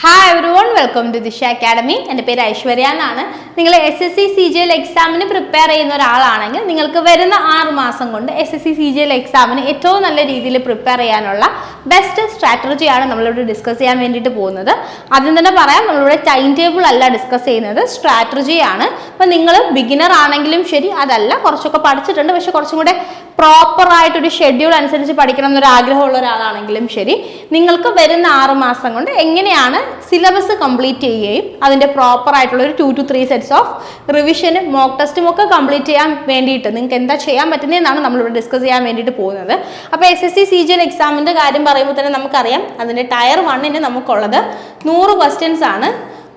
Hi everyone, welcome to Disha Academy. എൻ്റെ പേര് ഐശ്വര്യ എന്നാണ്. നിങ്ങൾ SSC CGL എക്സാമിന് പ്രിപ്പയർ ചെയ്യുന്ന ഒരാളാണെങ്കിൽ നിങ്ങൾക്ക് വരുന്ന 6 മാസം കൊണ്ട് SSC CGL എക്സാമിന് ഏറ്റവും നല്ല രീതിയിൽ പ്രിപ്പയർ ചെയ്യാനുള്ള ബെസ്റ്റ് സ്ട്രാറ്റജിയാണ് നമ്മളിവിടെ ഡിസ്കസ് ചെയ്യാൻ വേണ്ടിയിട്ട് പോകുന്നത്. ആദ്യം തന്നെ പറയാം, നമ്മളിവിടെ ടൈം ടേബിൾ അല്ല ഡിസ്കസ് ചെയ്യുന്നത്, സ്ട്രാറ്റജിയാണ്. അപ്പോൾ നിങ്ങൾ ബിഗിനർ ആണെങ്കിലും ശരി, അതല്ല കുറച്ചൊക്കെ പഠിച്ചിട്ടുണ്ട് പക്ഷെ കുറച്ചും കൂടെ പ്രോപ്പർ ആയിട്ടൊരു ഷെഡ്യൂൾ അനുസരിച്ച് പഠിക്കണം എന്നൊരു ആഗ്രഹമുള്ള ഒരാളാണെങ്കിലും ശരി, നിങ്ങൾക്ക് വരുന്ന 6 മാസം കൊണ്ട് എങ്ങനെയാണ് സിലബസ് കംപ്ലീറ്റ് ചെയ്യുകയും അതിൻ്റെ പ്രോപ്പർ ആയിട്ടുള്ള ഒരു 2 to 3 സെറ്റ്സ് ഓഫ് റിവിഷനും മോക്ക് ടെസ്റ്റും ഒക്കെ കംപ്ലീറ്റ് ചെയ്യാൻ വേണ്ടിയിട്ട് നിങ്ങൾക്ക് എന്താ ചെയ്യാൻ പറ്റുന്നതെന്നാണ് നമ്മളിവിടെ ഡിസ്കസ് ചെയ്യാൻ വേണ്ടിയിട്ട് പോകുന്നത്. അപ്പോൾ SSC CGL എക്സാമിൻ്റെ കാര്യം പറയുമ്പോൾ തന്നെ നമുക്കറിയാം, അതിൻ്റെ ടയർ 1-ന് നമുക്കുള്ളത് 100 ക്വസ്റ്റ്യൻസ് ആണ്.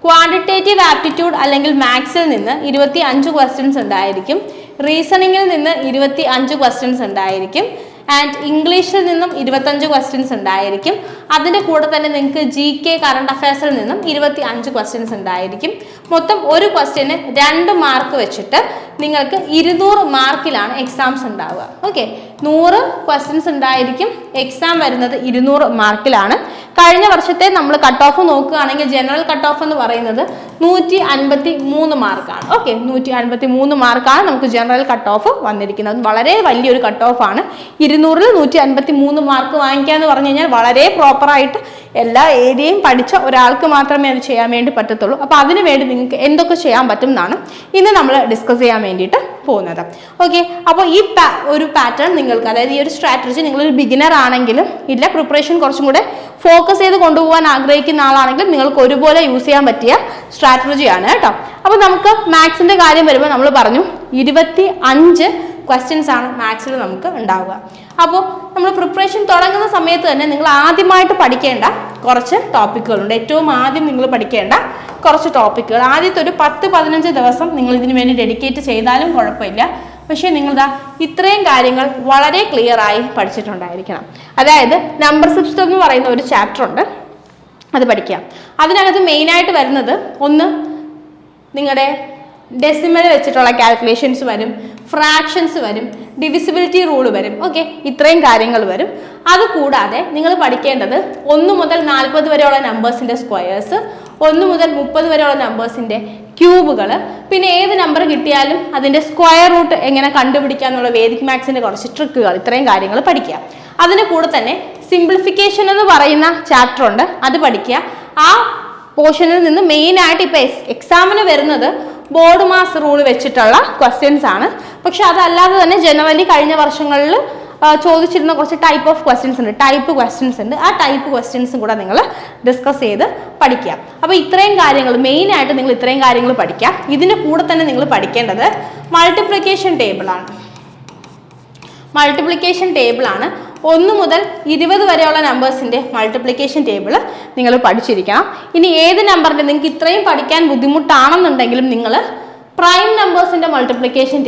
ക്വാണ്ടിറ്റേറ്റീവ് ആപ്റ്റിറ്റ്യൂഡ് അല്ലെങ്കിൽ മാത്സിൽ നിന്ന് 25 ക്വസ്റ്റ്യൻസ് ഉണ്ടായിരിക്കും, റീസണിങ്ങിൽ നിന്ന് 25 ക്വസ്റ്റ്യൻസ് ഉണ്ടായിരിക്കും, ആൻഡ് ഇംഗ്ലീഷിൽ നിന്നും 25 ക്വസ്റ്റ്യൻസ് ഉണ്ടായിരിക്കും. അതിൻ്റെ കൂടെ തന്നെ നിങ്ങൾക്ക് GK കറണ്ട് അഫയേഴ്സിൽ നിന്നും 25 ക്വസ്റ്റ്യൻസ് ഉണ്ടായിരിക്കും. മൊത്തം ഒരു ക്വസ്റ്റ്യന് 2 മാർക്ക് വെച്ചിട്ട് നിങ്ങൾക്ക് 200 മാർക്കിലാണ് എക്സാംസ് ഉണ്ടാവുക. ഓക്കെ, 100 ക്വസ്റ്റ്യൻസ് ഉണ്ടായിരിക്കും, എക്സാം വരുന്നത് 200 മാർക്കിലാണ്. കഴിഞ്ഞ വർഷത്തെ നമ്മൾ കട്ട് ഓഫ് നോക്കുകയാണെങ്കിൽ ജനറൽ കട്ട് ഓഫ് എന്ന് പറയുന്നത് 153 മാർക്കാണ്. ഓക്കെ, 153 മാർക്കാണ് നമുക്ക് ജനറൽ കട്ട് ഓഫ് വന്നിരിക്കുന്നത്. വളരെ വലിയൊരു കട്ട് ഓഫ് ആണ്. 200-ൽ 153 മാർക്ക് വാങ്ങിക്കുക എന്ന് പറഞ്ഞു കഴിഞ്ഞാൽ വളരെ പ്രോപ്പറായിട്ട് എല്ലാ ഏരിയയും പഠിച്ച ഒരാൾക്ക് മാത്രമേ അത് ചെയ്യാൻ വേണ്ടി പറ്റത്തുള്ളൂ. അപ്പോൾ അതിനു വേണ്ടി നിങ്ങൾക്ക് എന്തൊക്കെ ചെയ്യാൻ പറ്റും എന്നാണ് ഇന്ന് നമ്മൾ ഡിസ്കസ് ചെയ്യാൻ വേണ്ടിയിട്ട് പോകുന്നത്. ഓക്കെ, അപ്പോൾ ഈ ഒരു പാറ്റേൺ നിങ്ങൾക്ക്, അതായത് ഈ ഒരു സ്ട്രാറ്റജി നിങ്ങളൊരു ബിഗിനർ ആണെങ്കിലും ഇല്ല പ്രിപ്പറേഷൻ കുറച്ചും കൂടെ ഫോക്കസ് ചെയ്ത് കൊണ്ടുപോകാൻ ആഗ്രഹിക്കുന്ന ആളാണെങ്കിലും നിങ്ങൾക്ക് ഒരുപോലെ യൂസ് ചെയ്യാൻ പറ്റിയ സ്ട്രാറ്റജിയാണ് കേട്ടോ. അപ്പോൾ നമുക്ക് മാത്സിൻ്റെ കാര്യം വരുമ്പോൾ നമ്മൾ പറഞ്ഞു 25 ക്വസ്റ്റ്യൻസ് ആണ് മാത്സിൽ നമുക്ക് ഉണ്ടാവുക. അപ്പോൾ നമ്മൾ പ്രിപ്പറേഷൻ തുടങ്ങുന്ന സമയത്ത് തന്നെ നിങ്ങൾ ആദ്യമായിട്ട് പഠിക്കേണ്ട കുറച്ച് ടോപ്പിക്കുകളുണ്ട്. ഏറ്റവും ആദ്യം നിങ്ങൾ പഠിക്കേണ്ട കുറച്ച് ടോപ്പിക്കുകൾ, ആദ്യത്തെ ഒരു 10-15 ദിവസം നിങ്ങൾ ഇതിനു വേണ്ടി ഡെഡിക്കേറ്റ് ചെയ്താലും കുഴപ്പമില്ല. പക്ഷേ നിങ്ങളിതാ ഇത്രയും കാര്യങ്ങൾ വളരെ ക്ലിയർ ആയി പഠിച്ചിട്ടുണ്ടായിരിക്കണം. അതായത് നമ്പർ സിസ്റ്റം എന്ന് പറയുന്ന ഒരു ചാപ്റ്റർ ഉണ്ട്, അത് പഠിക്കാം. അതിനകത്ത് മെയിനായിട്ട് വരുന്നത് ഒന്ന് നിങ്ങളുടെ ഡെസിമൽ വെച്ചിട്ടുള്ള കാൽക്കുലേഷൻസ് വരും, ഫ്രാക്ഷൻസ് വരും, ഡിവിസിബിലിറ്റി റൂൾ വരും. ഓക്കെ, ഇത്രയും കാര്യങ്ങൾ വരും. അതുകൂടാതെ നിങ്ങൾ പഠിക്കേണ്ടത് 1 മുതൽ 40 വരെയുള്ള നമ്പേഴ്സിൻ്റെ സ്ക്വയേഴ്സ്, 1 മുതൽ 30 വരെയുള്ള നമ്പേഴ്സിൻ്റെ ക്യൂബുകൾ, പിന്നെ ഏത് നമ്പർ കിട്ടിയാലും അതിൻ്റെ സ്ക്വയർ റൂട്ട് എങ്ങനെ കണ്ടുപിടിക്കുക എന്നുള്ള വേദിക് മാത്സിൻ്റെ കുറച്ച് ട്രിക്കുകൾ, ഇത്രയും കാര്യങ്ങൾ പഠിക്കുക. അതിന് കൂടെ തന്നെ സിംപ്ലിഫിക്കേഷൻ എന്ന് പറയുന്ന ചാപ്റ്റർ ഉണ്ട്, അത് പഠിക്കുക. ആ പോർഷനിൽ നിന്ന് മെയിനായിട്ട് ഇപ്പോൾ എക്സാമിന് വരുന്നത് ബോർഡ് മാസ് റൂൾ വെച്ചിട്ടുള്ള ക്വസ്റ്റ്യൻസ് ആണ്. പക്ഷെ അതല്ലാതെ തന്നെ ജനറലി കഴിഞ്ഞ വർഷങ്ങളിൽ ചോദിച്ചിരുന്ന കുറച്ച് ടൈപ്പ് ഓഫ് ക്വസ്റ്റ്യൻസ് ഉണ്ട്, ടൈപ്പ് ക്വസ്റ്റ്യൻസ് ഉണ്ട്. ആ ടൈപ്പ് ക്വസ്റ്റ്യൻസും കൂടെ നിങ്ങൾ ഡിസ്കസ് ചെയ്ത് പഠിക്കുക. അപ്പോൾ ഇത്രയും കാര്യങ്ങൾ മെയിനായിട്ട് നിങ്ങൾ ഇത്രയും കാര്യങ്ങൾ പഠിക്കുക. ഇതിൻ്റെ കൂടെ തന്നെ നിങ്ങൾ പഠിക്കേണ്ടത് മൾട്ടിപ്ലിക്കേഷൻ ടേബിളാണ്. മൾട്ടിപ്ലിക്കേഷൻ ടേബിളാണ് 1 മുതൽ 20 വരെയുള്ള നമ്പേഴ്സിൻ്റെ മൾട്ടിപ്ലിക്കേഷൻ ടേബിൾ നിങ്ങൾ പഠിച്ചിരിക്കണം. ഇനി ഏത് നമ്പറിൻ്റെ നിങ്ങൾക്ക് ഇത്രയും പഠിക്കാൻ ബുദ്ധിമുട്ടാണെന്നുണ്ടെങ്കിലും നിങ്ങൾ പ്രൈം നമ്പേഴ്സിൻ്റെ മൾട്ടിപ്ലിക്കേഷൻ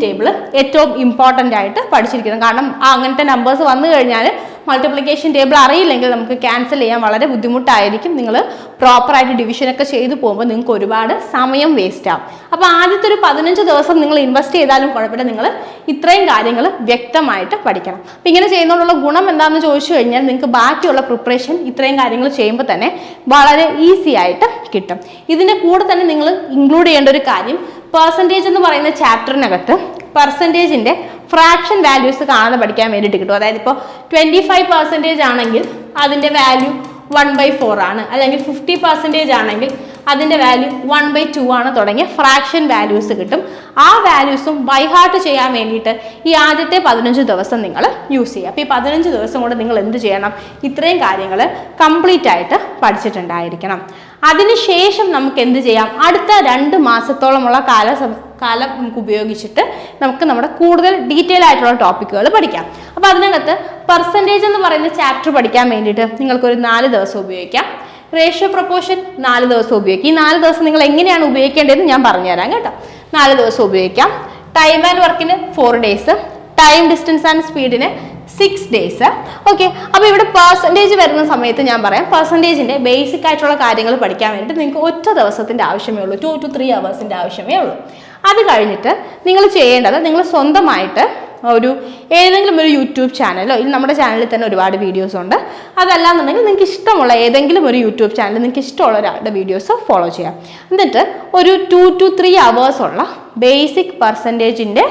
ടേബിൾ ഏറ്റവും ഇമ്പോർട്ടൻ്റ് ആയിട്ട് പഠിച്ചിരിക്കണം. കാരണം അങ്ങനത്തെ നമ്പേഴ്സ് വന്നു കഴിഞ്ഞാൽ മൾട്ടിപ്ലിക്കേഷൻ ടേബിൾ അറിയില്ലെങ്കിൽ നമുക്ക് ക്യാൻസൽ ചെയ്യാൻ വളരെ ബുദ്ധിമുട്ടായിരിക്കും. നിങ്ങൾ പ്രോപ്പറായിട്ട് ഡിവിഷനൊക്കെ ചെയ്തു പോകുമ്പോൾ നിങ്ങൾക്ക് ഒരുപാട് സമയം വേസ്റ്റ് ആവും. അപ്പോൾ ആദ്യത്തെ ഒരു 15 ദിവസം നിങ്ങൾ ഇൻവെസ്റ്റ് ചെയ്താലും കുഴപ്പമില്ല, നിങ്ങൾ ഇത്രയും കാര്യങ്ങൾ വ്യക്തമായിട്ട് പഠിക്കണം. അപ്പം ഇങ്ങനെ ചെയ്യുന്നതിനുള്ള ഗുണം എന്താണെന്ന് ചോദിച്ചു കഴിഞ്ഞാൽ നിങ്ങൾക്ക് ബാക്കിയുള്ള പ്രിപ്പറേഷൻ ഇത്രയും കാര്യങ്ങൾ ചെയ്യുമ്പോൾ തന്നെ വളരെ ഈസി ആയിട്ട് കിട്ടും. ഇതിൻ്റെ കൂടെ തന്നെ നിങ്ങൾ ഇൻക്ലൂഡ് ചെയ്യേണ്ട ഒരു കാര്യം, പെർസെൻറ്റേജ് എന്ന് പറയുന്ന ചാപ്റ്ററിനകത്ത് പെർസെൻറ്റേജിൻ്റെ ഫ്രാക്ഷൻ വാല്യൂസ് കാണാതെ പഠിക്കാൻ വേണ്ടിയിട്ട് കിട്ടും. അതായത് ഇപ്പോൾ 25% ആണെങ്കിൽ അതിൻ്റെ വാല്യൂ 1/4 ആണ്, അല്ലെങ്കിൽ 50% ആണെങ്കിൽ അതിൻ്റെ വാല്യൂ 1/2 ആണ്, തുടങ്ങിയ ഫ്രാക്ഷൻ വാല്യൂസ് കിട്ടും. ആ വാല്യൂസും ബൈ ഹാർട്ട് ചെയ്യാൻ വേണ്ടിയിട്ട് ഈ ആദ്യത്തെ 15 ദിവസം നിങ്ങൾ യൂസ് ചെയ്യുക. അപ്പോൾ ഈ 15 ദിവസം കൊണ്ട് നിങ്ങൾ എന്ത് ചെയ്യണം? ഇത്രയും കാര്യങ്ങൾ കംപ്ലീറ്റ് ആയിട്ട് പഠിച്ചിട്ടുണ്ടായിരിക്കണം. അതിനുശേഷം നമുക്ക് എന്ത് ചെയ്യാം? അടുത്ത 2 മാസത്തോളമുള്ള കാലം നമുക്ക് ഉപയോഗിച്ചിട്ട് നമുക്ക് നമ്മുടെ കൂടുതൽ ഡീറ്റെയിൽ ആയിട്ടുള്ള ടോപ്പിക്കുകൾ പഠിക്കാം. അപ്പോൾ അതിനകത്ത് പെർസെൻറ്റേജ് എന്ന് പറയുന്ന ചാപ്റ്റർ പഠിക്കാൻ വേണ്ടിയിട്ട് നിങ്ങൾക്കൊരു 4 ദിവസം ഉപയോഗിക്കാം. റേഷ്യോ പ്രൊപ്പോർഷൻ 4 ദിവസം ഉപയോഗിക്കാം. ഈ 4 ദിവസം നിങ്ങൾ എങ്ങനെയാണ് ഉപയോഗിക്കേണ്ടതെന്ന് ഞാൻ പറഞ്ഞുതരാം കേട്ടോ. 4 ദിവസം ഉപയോഗിക്കാം. ടൈം ആൻഡ് വർക്കിന് 4 ഡേയ്സ്, ടൈം ഡിസ്റ്റൻസ് ആൻഡ് സ്പീഡിന് 6 ഡേയ്സ്. ഓക്കെ, അപ്പോൾ ഇവിടെ പെർസെൻറ്റേജ് വരുന്ന സമയത്ത് ഞാൻ പറയാം, പെർസെൻറ്റേജിൻ്റെ ബേസിക് ആയിട്ടുള്ള കാര്യങ്ങൾ പഠിക്കാൻ വേണ്ടിയിട്ട് നിങ്ങൾക്ക് ഒറ്റ ദിവസത്തിൻ്റെ ആവശ്യമേ ഉള്ളൂ, 2 to 3 hours ആവശ്യമേ ഉള്ളൂ. അത് കഴിഞ്ഞിട്ട് നിങ്ങൾ ചെയ്യേണ്ടത്, നിങ്ങൾ സ്വന്തമായിട്ട് ഏതെങ്കിലും ഒരു യൂട്യൂബ് ചാനലോ ഇല്ല നമ്മുടെ ചാനലിൽ തന്നെ ഒരുപാട് വീഡിയോസ് ഉണ്ട്. അതല്ലാന്നുണ്ടെങ്കിൽ നിങ്ങൾക്ക് ഇഷ്ടമുള്ള ഏതെങ്കിലും ഒരു യൂട്യൂബ് ചാനൽ നിങ്ങൾക്ക് ഇഷ്ടമുള്ള ഒരാളുടെ വീഡിയോസ് ഫോളോ ചെയ്യാം. എന്നിട്ട് ഒരു 2 to 3 hours ഉള്ള ബേസിക് പെർസെൻറ്റേജിൻ്റെ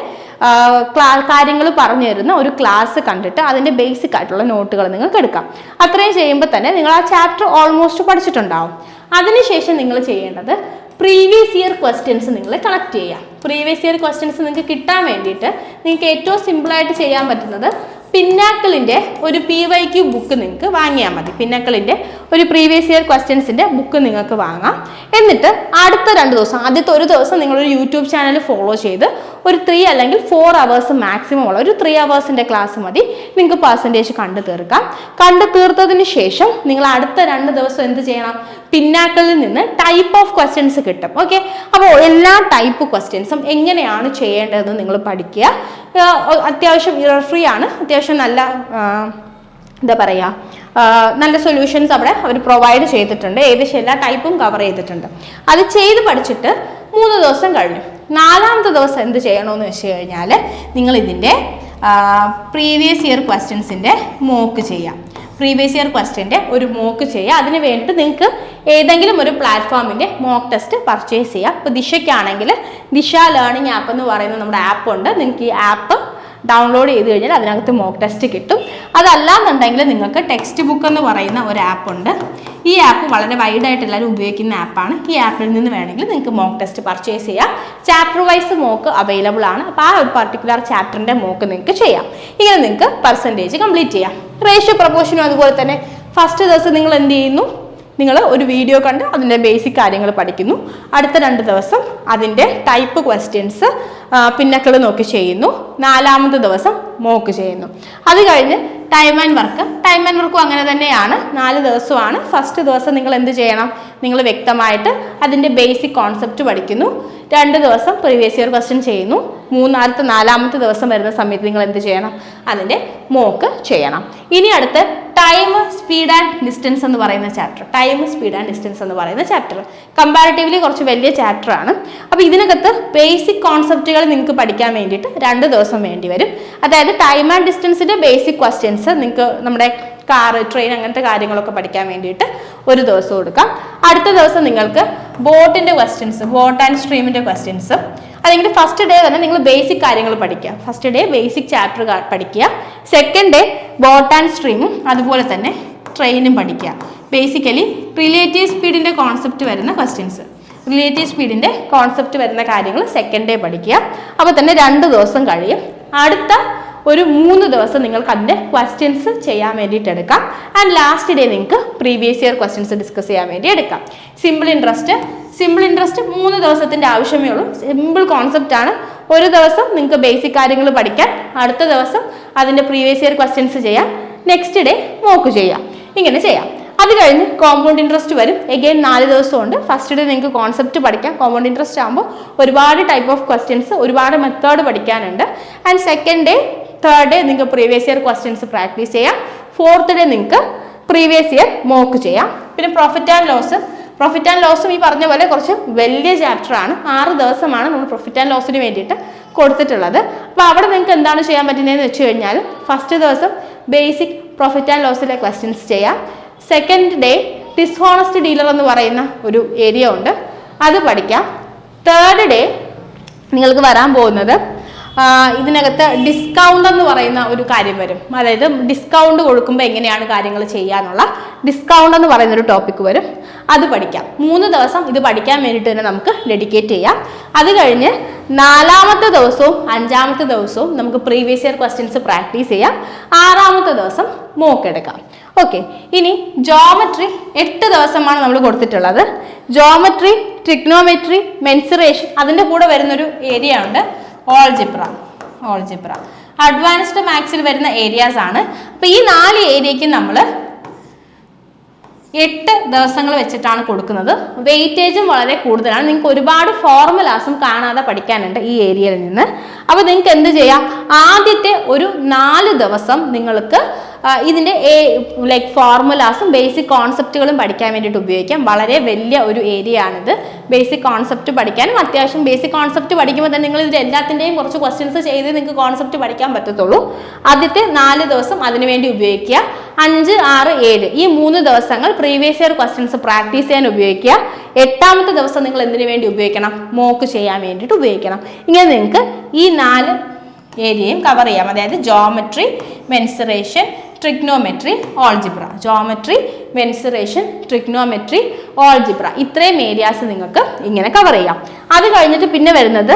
കാര്യങ്ങൾ പറഞ്ഞു തരുന്ന ഒരു ക്ലാസ് കണ്ടിട്ട് അതിൻ്റെ ബേസിക് ആയിട്ടുള്ള നോട്ടുകൾ നിങ്ങൾക്ക് എടുക്കാം. അത്രയും ചെയ്യുമ്പോൾ തന്നെ നിങ്ങൾ ആ ചാപ്റ്റർ ഓൾമോസ്റ്റ് പഠിച്ചിട്ടുണ്ടാവും. അതിനുശേഷം നിങ്ങൾ ചെയ്യേണ്ടത് പ്രീവിയസ് ഇയർ ക്വസ്റ്റ്യൻസ് നിങ്ങൾ കളക്ട് ചെയ്യാം. പ്രീവിയസ് ഇയർ ക്വസ്റ്റ്യൻസ് നിങ്ങൾക്ക് കിട്ടാൻ വേണ്ടിയിട്ട് നിങ്ങൾക്ക് ഏറ്റവും സിമ്പിളായിട്ട് ചെയ്യാൻ പറ്റുന്നത് പിന്നാക്കിളിൻ്റെ ഒരു PYQ ബുക്ക് നിങ്ങൾക്ക് വാങ്ങിയാൽ മതി. പിന്നാക്കിളിൻ്റെ ഒരു പ്രീവിയസ് ഇയർ ക്വസ്റ്റ്യൻസിൻ്റെ ബുക്ക് നിങ്ങൾക്ക് വാങ്ങാം. എന്നിട്ട് അടുത്ത 2 ദിവസം, ആദ്യത്തെ ഒരു ദിവസം നിങ്ങളൊരു യൂട്യൂബ് ചാനൽ ഫോളോ ചെയ്ത് ഒരു 3 അല്ലെങ്കിൽ 4 hours മാക്സിമം ഉള്ള ഒരു 3 hours ക്ലാസ് മതി നിങ്ങൾക്ക് പെർസെൻറ്റേജ് കണ്ടു തീർക്കാം. കണ്ടു തീർത്തതിന് ശേഷം നിങ്ങൾ അടുത്ത 2 ദിവസം എന്ത് ചെയ്യണം? പിന്നാക്കിളിൽ നിന്ന് ടൈപ്പ് ഓഫ് ക്വസ്റ്റ്യൻസ് കിട്ടും. ഓക്കെ, അപ്പോൾ എല്ലാ ടൈപ്പ് ക്വസ്റ്റ്യൻസും എങ്ങനെയാണ് ചെയ്യേണ്ടതെന്ന് നിങ്ങൾ പഠിക്കുക. അത്യാവശ്യം ഇറർ ഫ്രീ ആണ്, അത്യാവശ്യം നല്ല എന്താ പറയുക, നല്ല സൊല്യൂഷൻസ് അവിടെ അവർ പ്രൊവൈഡ് ചെയ്തിട്ടുണ്ട്. ഏകദേശം എല്ലാ ടൈപ്പും കവർ ചെയ്തിട്ടുണ്ട്. അത് ചെയ്ത് പഠിച്ചിട്ട് 3 ദിവസം കഴിഞ്ഞു. 4ാമത്തെ ദിവസം എന്ത് ചെയ്യണമെന്ന് വെച്ച് കഴിഞ്ഞാൽ നിങ്ങൾ ഇതിൻ്റെ പ്രീവിയസ് ഇയർ ക്വസ്റ്റ്യൻസിൻ്റെ മോക്ക് ചെയ്യാം. പ്രീവിയസ് ഇയർ ക്വസ്റ്റ്യൻ്റെ ഒരു മോക്ക് ചെയ്യുക. അതിന് വേണ്ടിയിട്ട് നിങ്ങൾക്ക് ഏതെങ്കിലും ഒരു പ്ലാറ്റ്ഫോമിൻ്റെ മോക്ക് ടെസ്റ്റ് പർച്ചേസ് ചെയ്യാം. ഇപ്പോൾ ദിശയ്ക്കാണെങ്കിൽ ദിശ ലേണിംഗ് ആപ്പ് എന്ന് പറയുന്ന നമ്മുടെ ആപ്പ് ഉണ്ട്. നിങ്ങൾക്ക് ഈ ആപ്പ് ഡൗൺലോഡ് ചെയ്ത് കഴിഞ്ഞാൽ അതിനകത്ത് മോക്ക് ടെസ്റ്റ് കിട്ടും. അതല്ലാന്നുണ്ടെങ്കിൽ നിങ്ങൾക്ക് ടെക്സ്റ്റ് ബുക്ക് എന്ന് പറയുന്ന ഒരു ആപ്പ് ഉണ്ട്. ഈ ആപ്പ് വളരെ വൈഡായിട്ട് എല്ലാവരും ഉപയോഗിക്കുന്ന ആപ്പാണ്. ഈ ആപ്പിൽ നിന്ന് വേണമെങ്കിൽ നിങ്ങൾക്ക് മോക്ക് ടെസ്റ്റ് പർച്ചേസ് ചെയ്യാം. ചാപ്റ്റർ വൈസ് മോക്ക് അവൈലബിൾ ആണ്. അപ്പോൾ ആ ഒരു പർട്ടിക്കുലർ ചാപ്റ്ററിൻ്റെ മോക്ക് നിങ്ങൾക്ക് ചെയ്യാം. ഇങ്ങനെ നിങ്ങൾക്ക് പെർസെൻറ്റേജ് കംപ്ലീറ്റ് ചെയ്യാം. റേഷ്യോ പ്രൊപ്പോർഷനും അതുപോലെ തന്നെ ഫസ്റ്റ് ദിവസം നിങ്ങൾ എന്ത് ചെയ്യുന്നു? നിങ്ങൾ ഒരു വീഡിയോ കണ്ട് അതിൻ്റെ ബേസിക് കാര്യങ്ങൾ പഠിക്കുന്നു. അടുത്ത 2 ദിവസം അതിൻ്റെ ടൈപ്പ് ക്വസ്റ്റ്യൻസ് പിന്നക്കൾ നോക്കി ചെയ്യുന്നു. 4ാമത്തെ ദിവസം മോക്ക് ചെയ്യുന്നു. അത് കഴിഞ്ഞ് ടൈം ആൻഡ് വർക്കും അങ്ങനെ തന്നെയാണ്. 4 ദിവസമാണ്. ഫസ്റ്റ് ദിവസം നിങ്ങൾ എന്ത് ചെയ്യണം? നിങ്ങൾ വ്യക്തമായിട്ട് അതിൻ്റെ ബേസിക് കോൺസെപ്റ്റ് പഠിക്കുന്നു. 2 ദിവസം പ്രീവിയസ് ഇയർ ക്വസ്റ്റ്യൻ ചെയ്യുന്നു. 4ാമത്തെ ദിവസം വരുന്ന സമയത്ത് നിങ്ങൾ എന്ത് ചെയ്യണം? അതിൻ്റെ മോക്ക് ചെയ്യണം. ഇനി അടുത്ത് ടൈം, സ്പീഡ് ആൻഡ് ഡിസ്റ്റൻസ് എന്ന് പറയുന്ന chapter. Time, speed and distance എന്ന് പറയുന്ന ചാപ്റ്റർ കമ്പാരിറ്റീവ്ലി കുറച്ച് വലിയ ചാപ്റ്റർ ആണ്. അപ്പോൾ ഇതിനകത്ത് ബേസിക് കോൺസെപ്റ്റുകൾ നിങ്ങൾക്ക് പഠിക്കാൻ വേണ്ടിയിട്ട് 2 ദിവസം വേണ്ടി വരും. അതായത് ടൈം ആൻഡ് ഡിസ്റ്റൻസിൻ്റെ ബേസിക് ക്വസ്റ്റ്യൻസ് നിങ്ങൾക്ക് നമ്മുടെ കാർ, ട്രെയിൻ അങ്ങനത്തെ കാര്യങ്ങളൊക്കെ പഠിക്കാൻ വേണ്ടിയിട്ട് 1 ദിവസം കൊടുക്കാം. അടുത്ത ദിവസം നിങ്ങൾക്ക് ബോട്ടിൻ്റെ ക്വസ്റ്റ്യൻസ്, ബോട്ട് ആൻഡ് സ്ട്രീമിൻ്റെ ക്വസ്റ്റ്യൻസ്, അല്ലെങ്കിൽ ഫസ്റ്റ് ഡേ തന്നെ നിങ്ങൾ ബേസിക് കാര്യങ്ങൾ പഠിക്കുക. ഫസ്റ്റ് ഡേ ബേസിക് ചാപ്റ്റർ പഠിക്കുക. സെക്കൻഡ് ഡേ ബോട്ട് ആൻഡ് സ്ട്രീമും അതുപോലെ തന്നെ ട്രെയിനും പഠിക്കുക. ബേസിക്കലി റിലേറ്റീവ് സ്പീഡിൻ്റെ കോൺസെപ്റ്റ് വരുന്ന ക്വസ്റ്റ്യൻസ്, റിലേറ്റീവ് സ്പീഡിൻ്റെ കോൺസെപ്റ്റ് വരുന്ന കാര്യങ്ങൾ സെക്കൻഡ് ഡേ പഠിക്കുക. അപ്പോൾ തന്നെ 2 ദിവസം കഴിയും. അടുത്ത ഒരു 3 ദിവസം നിങ്ങൾക്ക് അതിൻ്റെ ക്വസ്റ്റ്യൻസ് ചെയ്യാൻ വേണ്ടിയിട്ട് എടുക്കാം. ആൻഡ് ലാസ്റ്റ് ഡേ നിങ്ങൾക്ക് പ്രീവിയസ് ഇയർ ക്വസ്റ്റ്യൻസ് ഡിസ്കസ് ചെയ്യാൻ വേണ്ടി എടുക്കാം. സിമ്പിൾ ഇൻട്രസ്റ്റ് 3 ദിവസത്തിൻ്റെ ആവശ്യമേ ഉള്ളൂ. സിമ്പിൾ കോൺസെപ്റ്റ് ആണ്. ഒരു ദിവസം നിങ്ങൾക്ക് ബേസിക് കാര്യങ്ങൾ പഠിക്കാൻ, അടുത്ത ദിവസം അതിൻ്റെ പ്രീവിയസ് ഇയർ ക്വസ്റ്റ്യൻസ് ചെയ്യാം, നെക്സ്റ്റ് ഡേ മോക്ക് ചെയ്യാം. ഇങ്ങനെ ചെയ്യാം. അത് കഴിഞ്ഞ് കോമ്പൗണ്ട് ഇൻട്രസ്റ്റ് വരും. എഗെയിൻ 4 ദിവസമുണ്ട്. ഫസ്റ്റ് ഡേ നിങ്ങൾക്ക് കോൺസെപ്റ്റ് പഠിക്കാം. കോമ്പൗണ്ട് ഇൻട്രസ്റ്റ് ആകുമ്പോൾ ഒരുപാട് ടൈപ്പ് ഓഫ് ക്വസ്റ്റ്യൻസ്, ഒരുപാട് മെത്തേഡ് പഠിക്കാനുണ്ട്. And second day, third day നിങ്ങൾക്ക് പ്രീവിയസ് ഇയർ ക്വസ്റ്റ്യൻസ് പ്രാക്ടീസ് ചെയ്യാം. 4th ഡേ നിങ്ങൾക്ക് പ്രീവിയസ് ഇയർ മോക്ക് ചെയ്യാം. പിന്നെ പ്രോഫിറ്റ് ആൻഡ് ലോസും ഈ പറഞ്ഞ പോലെ കുറച്ച് വലിയ ചാപ്റ്റർ ആണ്. 6 ദിവസമാണ് നമ്മൾ പ്രോഫിറ്റ് ആൻഡ് ലോസിന് വേണ്ടിയിട്ട് കൊടുത്തിട്ടുള്ളത്. അപ്പോൾ അവിടെ നിങ്ങൾക്ക് എന്താണ് ചെയ്യാൻ പറ്റുന്നതെന്ന് വെച്ച് കഴിഞ്ഞാൽ ഫസ്റ്റ് ദിവസം ബേസിക് പ്രോഫിറ്റ് ആൻഡ് ലോസിലെ ക്വസ്റ്റ്യൻസ് ചെയ്യാം. സെക്കൻഡ് ഡേ ഡിസ്ഹോണസ്റ്റ് ഡീലർ എന്ന് പറയുന്ന ഒരു ഏരിയ ഉണ്ട്, അത് പഠിക്കാം. തേർഡ് ഡേ നിങ്ങൾക്ക് വരാൻ പോകുന്നത് ഇതിനകത്ത് ഡിസ്കൗണ്ട് എന്ന് പറയുന്ന ഒരു കാര്യം വരും. അതായത് ഡിസ്കൗണ്ട് കൊടുക്കുമ്പോൾ എങ്ങനെയാണ് കാര്യങ്ങൾ ചെയ്യാനുള്ള ഡിസ്കൗണ്ട് എന്ന് പറയുന്ന ഒരു ടോപ്പിക് വരും. അത് പഠിക്കാം. 3 ദിവസം ഇത് പഠിക്കാൻ വേണ്ടിയിട്ട് തന്നെ നമുക്ക് ഡെഡിക്കേറ്റ് ചെയ്യാം. അത് കഴിഞ്ഞ് 4ാമത്തെ ദിവസവും 5ാമത്തെ ദിവസവും നമുക്ക് പ്രീവിയസ് ഇയർ ക്വസ്റ്റ്യൻസ് പ്രാക്ടീസ് ചെയ്യാം. 6ാമത്തെ ദിവസം മോക്ക് എടുക്കാം. ഓക്കെ, ഇനി ജോമെട്രി 8 ദിവസമാണ് നമ്മൾ കൊടുത്തിട്ടുള്ളത്. ജോമെട്രി, ട്രിഗ്നോമെട്രി, മെൻസുറേഷൻ, അതിൻ്റെ കൂടെ വരുന്നൊരു ഏരിയ ഉണ്ട് ഓൾജിബ്ര. അഡ്വാൻസ്ഡ് മാത്സിൽ വരുന്ന ഏരിയാസ് ആണ്. അപ്പോൾ ഈ 4 ഏരിയയ്ക്ക് നമ്മൾ 8 ദിവസങ്ങൾ വെച്ചിട്ടാണ് കൊടുക്കുന്നത്. വെയിറ്റേജും വളരെ കൂടുതലാണ്. നിങ്ങൾക്ക് ഒരുപാട് ഫോർമുലാസും കാണാതെ പഠിക്കാനുണ്ട് ഈ ഏരിയയിൽ നിന്ന്. അപ്പോൾ നിങ്ങൾക്ക് എന്ത് ചെയ്യാം, ആദ്യത്തെ ഒരു 4 ദിവസം നിങ്ങൾക്ക് ഇതിൻ്റെ ലൈക്ക് ഫോർമുലാസും ബേസിക് കോൺസെപ്റ്റുകളും പഠിക്കാൻ വേണ്ടിയിട്ട് ഉപയോഗിക്കാം. വളരെ വലിയ ഒരു ഏരിയ ആണിത്. ബേസിക് കോൺസെപ്റ്റ് പഠിക്കാനും അത്യാവശ്യം ബേസിക് കോൺസെപ്റ്റ് പഠിക്കുമ്പോൾ തന്നെ നിങ്ങൾ ഇതിൻ്റെ എല്ലാത്തിൻ്റെയും കുറച്ച് ക്വസ്റ്റ്യൻസ് ചെയ്ത് നിങ്ങൾക്ക് കോൺസെപ്റ്റ് പഠിക്കാൻ പറ്റത്തുള്ളൂ. ആദ്യത്തെ 4 ദിവസം അതിനുവേണ്ടി ഉപയോഗിക്കുക. 5, 6, 7 ഈ 3 ദിവസങ്ങൾ പ്രീവിയസ് ഇയർ ക്വസ്റ്റ്യൻസ് പ്രാക്ടീസ് ചെയ്യാൻ ഉപയോഗിക്കുക. 8ാമത്തെ ദിവസം നിങ്ങൾ എന്തിനു വേണ്ടി ഉപയോഗിക്കണം, മോക്ക് ചെയ്യാൻ വേണ്ടിയിട്ട് ഉപയോഗിക്കണം. ഇങ്ങനെ നിങ്ങൾക്ക് ഈ 4 ഏരിയയും കവർ ചെയ്യാം. അതായത് geometry, mensuration, trigonometry, algebra. Geometry, mensuration, trigonometry, algebra, ഇത്രയും ഏരിയാസ് നിങ്ങൾക്ക് ഇങ്ങനെ കവർ ചെയ്യാം. അത് കഴിഞ്ഞിട്ട് പിന്നെ വരുന്നത്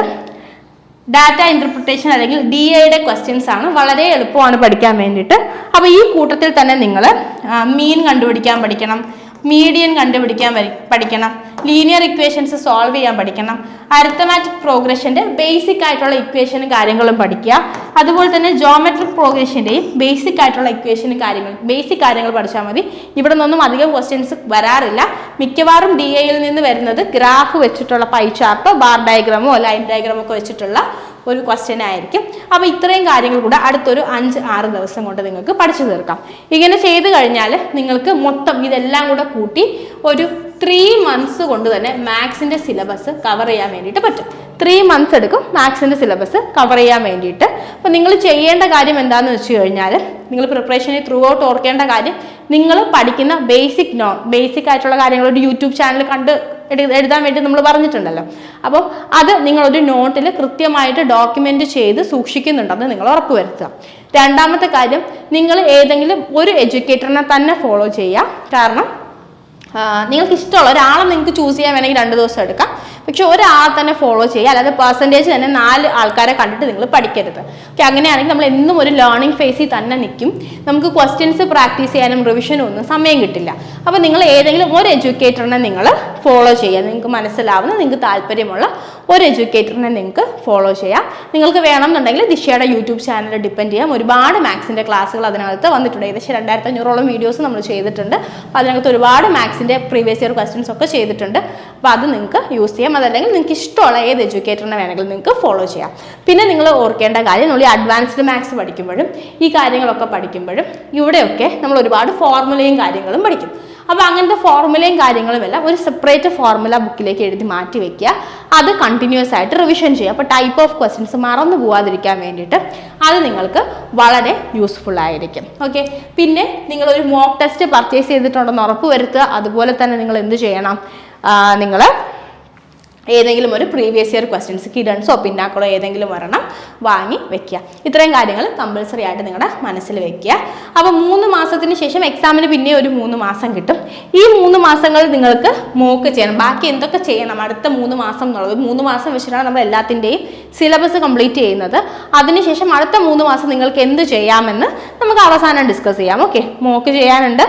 ഡാറ്റ ഇന്റർപ്രിട്ടേഷൻ അല്ലെങ്കിൽ DIയുടെ ക്വസ്റ്റ്യൻസ് ആണ്. വളരെ എളുപ്പമാണ് പഠിക്കാൻ വേണ്ടിയിട്ട്. അപ്പോൾ ഈ കൂട്ടത്തിൽ തന്നെ നിങ്ങൾ മീൻ കണ്ടുപിടിക്കാൻ പഠിക്കണം, മീഡിയൻ കണ്ടുപിടിക്കാൻ പഠിക്കണം, ലീനിയർ ഇക്വേഷൻസ് സോൾവ് ചെയ്യാൻ പഠിക്കണം, അരിത്തമാറ്റിക് പ്രോഗ്രഷൻ്റെ ബേസിക് ആയിട്ടുള്ള ഇക്വേഷനും കാര്യങ്ങളും പഠിക്കുക. അതുപോലെ തന്നെ ജോമെട്രിക് പ്രോഗ്രഷൻ്റെയും ബേസിക് ആയിട്ടുള്ള ഇക്വേഷനും ബേസിക് കാര്യങ്ങൾ പഠിച്ചാൽ മതി. ഇവിടെ നിന്നൊന്നും അധികം ക്വസ്റ്റ്യൻസ് വരാറില്ല. മിക്കവാറും DIയിൽ നിന്ന് വരുന്നത് ഗ്രാഫ് വെച്ചിട്ടുള്ള പൈ ചാർട്ടോ ബാർ ഡയഗ്രാമോ ലൈൻ ഡയഗ്രാമോ ഒക്കെ വെച്ചിട്ടുള്ള ഒരു ക്വസ്റ്റ്യൻ ആയിരിക്കും. അപ്പോൾ ഇത്രയും കാര്യങ്ങൾ കൂടെ അടുത്തൊരു 5-6 ദിവസം കൊണ്ട് നിങ്ങൾക്ക് പഠിച്ചു തീർക്കാം. ഇങ്ങനെ ചെയ്ത് കഴിഞ്ഞാൽ നിങ്ങൾക്ക് മൊത്തം ഇതെല്ലാം കൂടെ കൂട്ടി ഒരു 3 months കൊണ്ട് തന്നെ മാത്സിൻ്റെ സിലബസ് കവർ ചെയ്യാൻ വേണ്ടിയിട്ട് പറ്റും. 3 months എടുക്കും മാത്സിൻ്റെ സിലബസ് കവർ ചെയ്യാൻ വേണ്ടിയിട്ട്. അപ്പോൾ നിങ്ങൾ ചെയ്യേണ്ട കാര്യം എന്താണെന്ന് വെച്ച് കഴിഞ്ഞാൽ, നിങ്ങൾ പ്രിപ്പറേഷനിൽ ത്രൂ ഔട്ട് ഓർക്കേണ്ട കാര്യം, നിങ്ങൾ പഠിക്കുന്ന ബേസിക് ആയിട്ടുള്ള കാര്യങ്ങൾ ഒരു യൂട്യൂബ് ചാനൽ കണ്ട് എഴുതാൻ വേണ്ടി നമ്മൾ പറഞ്ഞിട്ടുണ്ടല്ലോ. അപ്പോൾ അത് നിങ്ങളൊരു നോട്ടിൽ കൃത്യമായിട്ട് ഡോക്യുമെൻ്റ് ചെയ്ത് സൂക്ഷിക്കുന്നുണ്ടെന്ന് നിങ്ങൾ ഉറപ്പുവരുത്തുക. 2ാമത്തെ കാര്യം, നിങ്ങൾ ഏതെങ്കിലും ഒരു എഡ്യൂക്കേറ്ററിനെ തന്നെ ഫോളോ ചെയ്യുക. കാരണം നിങ്ങൾക്ക് ഇഷ്ടമുള്ള ഒരാളെ നിങ്ങൾക്ക് ചൂസ് ചെയ്യാൻ വേണമെങ്കിൽ 2 ദിവസം എടുക്കാം. പക്ഷെ ഒരാളെ തന്നെ ഫോളോ ചെയ്യുക. അല്ലാതെ പെർസെൻറ്റേജ് തന്നെ 4 ആൾക്കാരെ കണ്ടിട്ട് നിങ്ങൾ പഠിക്കരുത്. ഓക്കെ, അങ്ങനെയാണെങ്കിൽ നമ്മൾ എന്നും ഒരു ലേണിംഗ് ഫേസിൽ തന്നെ നിൽക്കും. നമുക്ക് ക്വസ്റ്റ്യൻസ് പ്രാക്ടീസ് ചെയ്യാനും റിവിഷനും ഒന്നും സമയം കിട്ടില്ല. അപ്പോൾ നിങ്ങൾ ഏതെങ്കിലും ഒരു എഡ്യൂക്കേറ്ററിനെ നിങ്ങൾ ഫോളോ ചെയ്യുക. നിങ്ങൾക്ക് മനസ്സിലാവുന്ന, നിങ്ങൾക്ക് താല്പര്യമുള്ള ഒരു എഡ്യൂക്കേറ്ററിനെ നിങ്ങൾക്ക് ഫോളോ ചെയ്യാം. നിങ്ങൾക്ക് വേണമെന്നുണ്ടെങ്കിൽ ദിശയുടെ യൂട്യൂബ് ചാനൽ ഡിപ്പെൻഡ് ചെയ്യാം. ഒരുപാട് മാത്സിൻ്റെ ക്ലാസ്സുകൾ അതിനകത്ത് വന്നിട്ടുണ്ട്. ഏകദേശം 2500ഓളം വീഡിയോസ് നമ്മൾ ചെയ്തിട്ടുണ്ട്. അപ്പോൾ അതിനകത്ത് ഒരുപാട് മാത്സിൻ്റെ പ്രീവിയസ് ഇയർ ക്വസ്റ്റ്യൻസ് ഒക്കെ ചെയ്തിട്ടുണ്ട്. അപ്പോൾ അത് നിങ്ങൾക്ക് യൂസ് ചെയ്യാം. അതല്ലെങ്കിൽ നിങ്ങൾക്ക് ഇഷ്ടമുള്ള ഏത് എഡ്യൂക്കേറ്ററിനെ വേണമെങ്കിലും നിങ്ങൾക്ക് ഫോളോ ചെയ്യാം. പിന്നെ നിങ്ങൾ ഓർക്കേണ്ട കാര്യം, നമ്മൾ ഈ അഡ്വാൻസ്ഡ് മാത്സ് പഠിക്കുമ്പോഴും ഈ കാര്യങ്ങളൊക്കെ പഠിക്കുമ്പോഴും ഇവിടെയൊക്കെ നമ്മൾ ഒരുപാട് ഫോർമുലയും കാര്യങ്ങളും പഠിക്കും. അപ്പോൾ അങ്ങനത്തെ ഫോർമുലയും കാര്യങ്ങളും എല്ലാം ഒരു സെപ്പറേറ്റ് ഫോർമുല ബുക്കിലേക്ക് എഴുതി മാറ്റി വെക്കുക. അത് കണ്ടിന്യൂസ് ആയിട്ട് റിവിഷൻ ചെയ്യുക. അപ്പോൾ ടൈപ്പ് ഓഫ് ക്വസ്റ്റ്യൻസ് മറന്നു പോകാതിരിക്കാൻ വേണ്ടിയിട്ട് അത് നിങ്ങൾക്ക് വളരെ യൂസ്ഫുൾ ആയിരിക്കും. ഓക്കെ, പിന്നെ നിങ്ങളൊരു മോക്ക് ടെസ്റ്റ് പർച്ചേസ് ചെയ്തിട്ടുണ്ടെന്ന് ഉറപ്പ് വരുത്തുക. അതുപോലെ തന്നെ നിങ്ങൾ എന്ത് ചെയ്യണം, നിങ്ങൾ ഏതെങ്കിലും ഒരു പ്രീവിയസ് ഇയർ ക്വസ്റ്റ്യൻസ് കിഡൻസോ പിന്നാക്കളോ ഏതെങ്കിലും ഒരെണ്ണം വാങ്ങി വെക്കുക. ഇത്രയും കാര്യങ്ങൾ കമ്പൽസറി ആയിട്ട് നിങ്ങളുടെ മനസ്സിൽ വെക്കുക. അപ്പോൾ 3 മാസത്തിന് ശേഷം എക്സാമിന് പിന്നെ ഒരു 3 മാസം കിട്ടും. ഈ 3 മാസങ്ങൾ നിങ്ങൾക്ക് മോക്ക് ചെയ്യണം. ബാക്കി എന്തൊക്കെ ചെയ്യണം അടുത്ത 3 മാസം എന്നുള്ളത് 3 മാസം വെച്ചിട്ടാണ് നമ്മൾ എല്ലാത്തിൻ്റെയും സിലബസ് കംപ്ലീറ്റ് ചെയ്യുന്നത്. അതിനുശേഷം അടുത്ത 3 മാസം നിങ്ങൾക്ക് എന്ത് ചെയ്യാമെന്ന് നമുക്ക് അവസാനം ഡിസ്കസ് ചെയ്യാം. ഓക്കെ, മോക്ക് ചെയ്യാനുണ്ട്,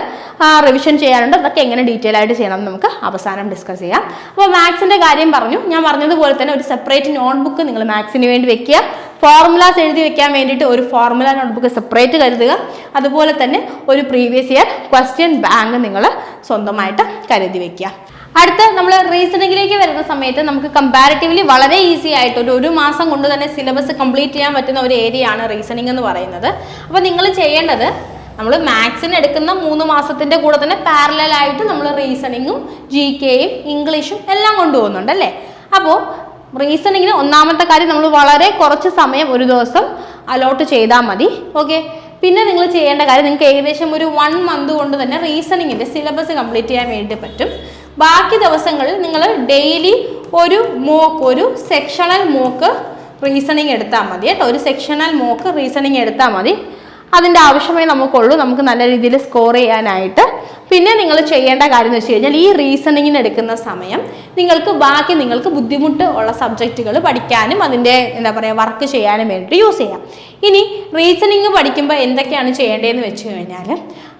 റിവിഷൻ ചെയ്യാനുണ്ട്. അതൊക്കെ എങ്ങനെ ഡീറ്റെയിൽ ആയിട്ട് ചെയ്യണം നമുക്ക് അവസാനം ഡിസ്കസ് ചെയ്യാം. അപ്പോൾ മാത്സിൻ്റെ കാര്യം ഞാൻ പറഞ്ഞതുപോലെ തന്നെ ഒരു സെപ്പറേറ്റ് നോട്ട്ബുക്ക് നിങ്ങൾ മാത്സിന് വേണ്ടി വെക്കുക. ഫോർമുലാസ് എഴുതി വെക്കാൻ വേണ്ടിയിട്ട് ഒരു ഫോർമുല നോട്ട്ബുക്ക് സെപ്പറേറ്റ് കരുതുക. അതുപോലെ തന്നെ ഒരു പ്രീവിയസ് ഇയർ ക്വസ്റ്റ്യൻ ബാങ്ക് നിങ്ങൾ സ്വന്തമായിട്ട് കരുതി വെക്കുക. അടുത്ത നമ്മൾ റീസണിങ്ങിലേക്ക് വരുന്ന സമയത്ത് നമുക്ക് കമ്പാരിറ്റീവ്ലി വളരെ ഈസി ആയിട്ട് ഒരു മാസം കൊണ്ട് തന്നെ സിലബസ് കംപ്ലീറ്റ് ചെയ്യാൻ പറ്റുന്ന ഒരു ഏരിയ ആണ് റീസണിങ് എന്ന് പറയുന്നത്. അപ്പോൾ നിങ്ങൾ ചെയ്യേണ്ടത്, നമ്മൾ മാത്സിന് എടുക്കുന്ന 3 മാസത്തിൻ്റെ കൂടെ തന്നെ പാരലലായിട്ട് നമ്മൾ റീസണിങ്ങും GKയും ഇംഗ്ലീഷും എല്ലാം കൊണ്ടുപോകുന്നുണ്ട് അല്ലേ. അപ്പോൾ റീസണിങ്ങിന് ഒന്നാമത്തെ കാര്യം, നമ്മൾ വളരെ കുറച്ച് സമയം ഒരു ദിവസം അലോട്ട് ചെയ്താൽ മതി. ഓക്കെ, പിന്നെ നിങ്ങൾ ചെയ്യേണ്ട കാര്യം, നിങ്ങൾക്ക് ഏകദേശം ഒരു 1 month കൊണ്ട് തന്നെ റീസണിങ്ങിൻ്റെ സിലബസ് കംപ്ലീറ്റ് ചെയ്യാൻ വേണ്ടി പറ്റും. ബാക്കി ദിവസങ്ങളിൽ നിങ്ങൾ ഡെയിലി ഒരു സെക്ഷണൽ മോക്ക് റീസണിങ് എടുത്താൽ മതി കേട്ടോ. ഒരു സെക്ഷണൽ മോക്ക് റീസണിങ് എടുത്താൽ മതി. അതിൻ്റെ ആവശ്യമേ നമുക്കുള്ളൂ, നമുക്ക് നല്ല രീതിയിൽ സ്കോർ ചെയ്യാനായിട്ട്. പിന്നെ നിങ്ങൾ ചെയ്യേണ്ട കാര്യം എന്ന് വെച്ച് കഴിഞ്ഞാൽ, ഈ റീസണിങ്ങിന് എടുക്കുന്ന സമയം നിങ്ങൾക്ക് ബുദ്ധിമുട്ട് ഉള്ള സബ്ജക്റ്റുകൾ പഠിക്കാനും അതിൻ്റെ വർക്ക് ചെയ്യാനും വേണ്ടിയിട്ട് യൂസ് ചെയ്യാം. ഇനി റീസണിങ് പഠിക്കുമ്പോൾ എന്തൊക്കെയാണ് ചെയ്യേണ്ടതെന്ന് വെച്ച് കഴിഞ്ഞാൽ,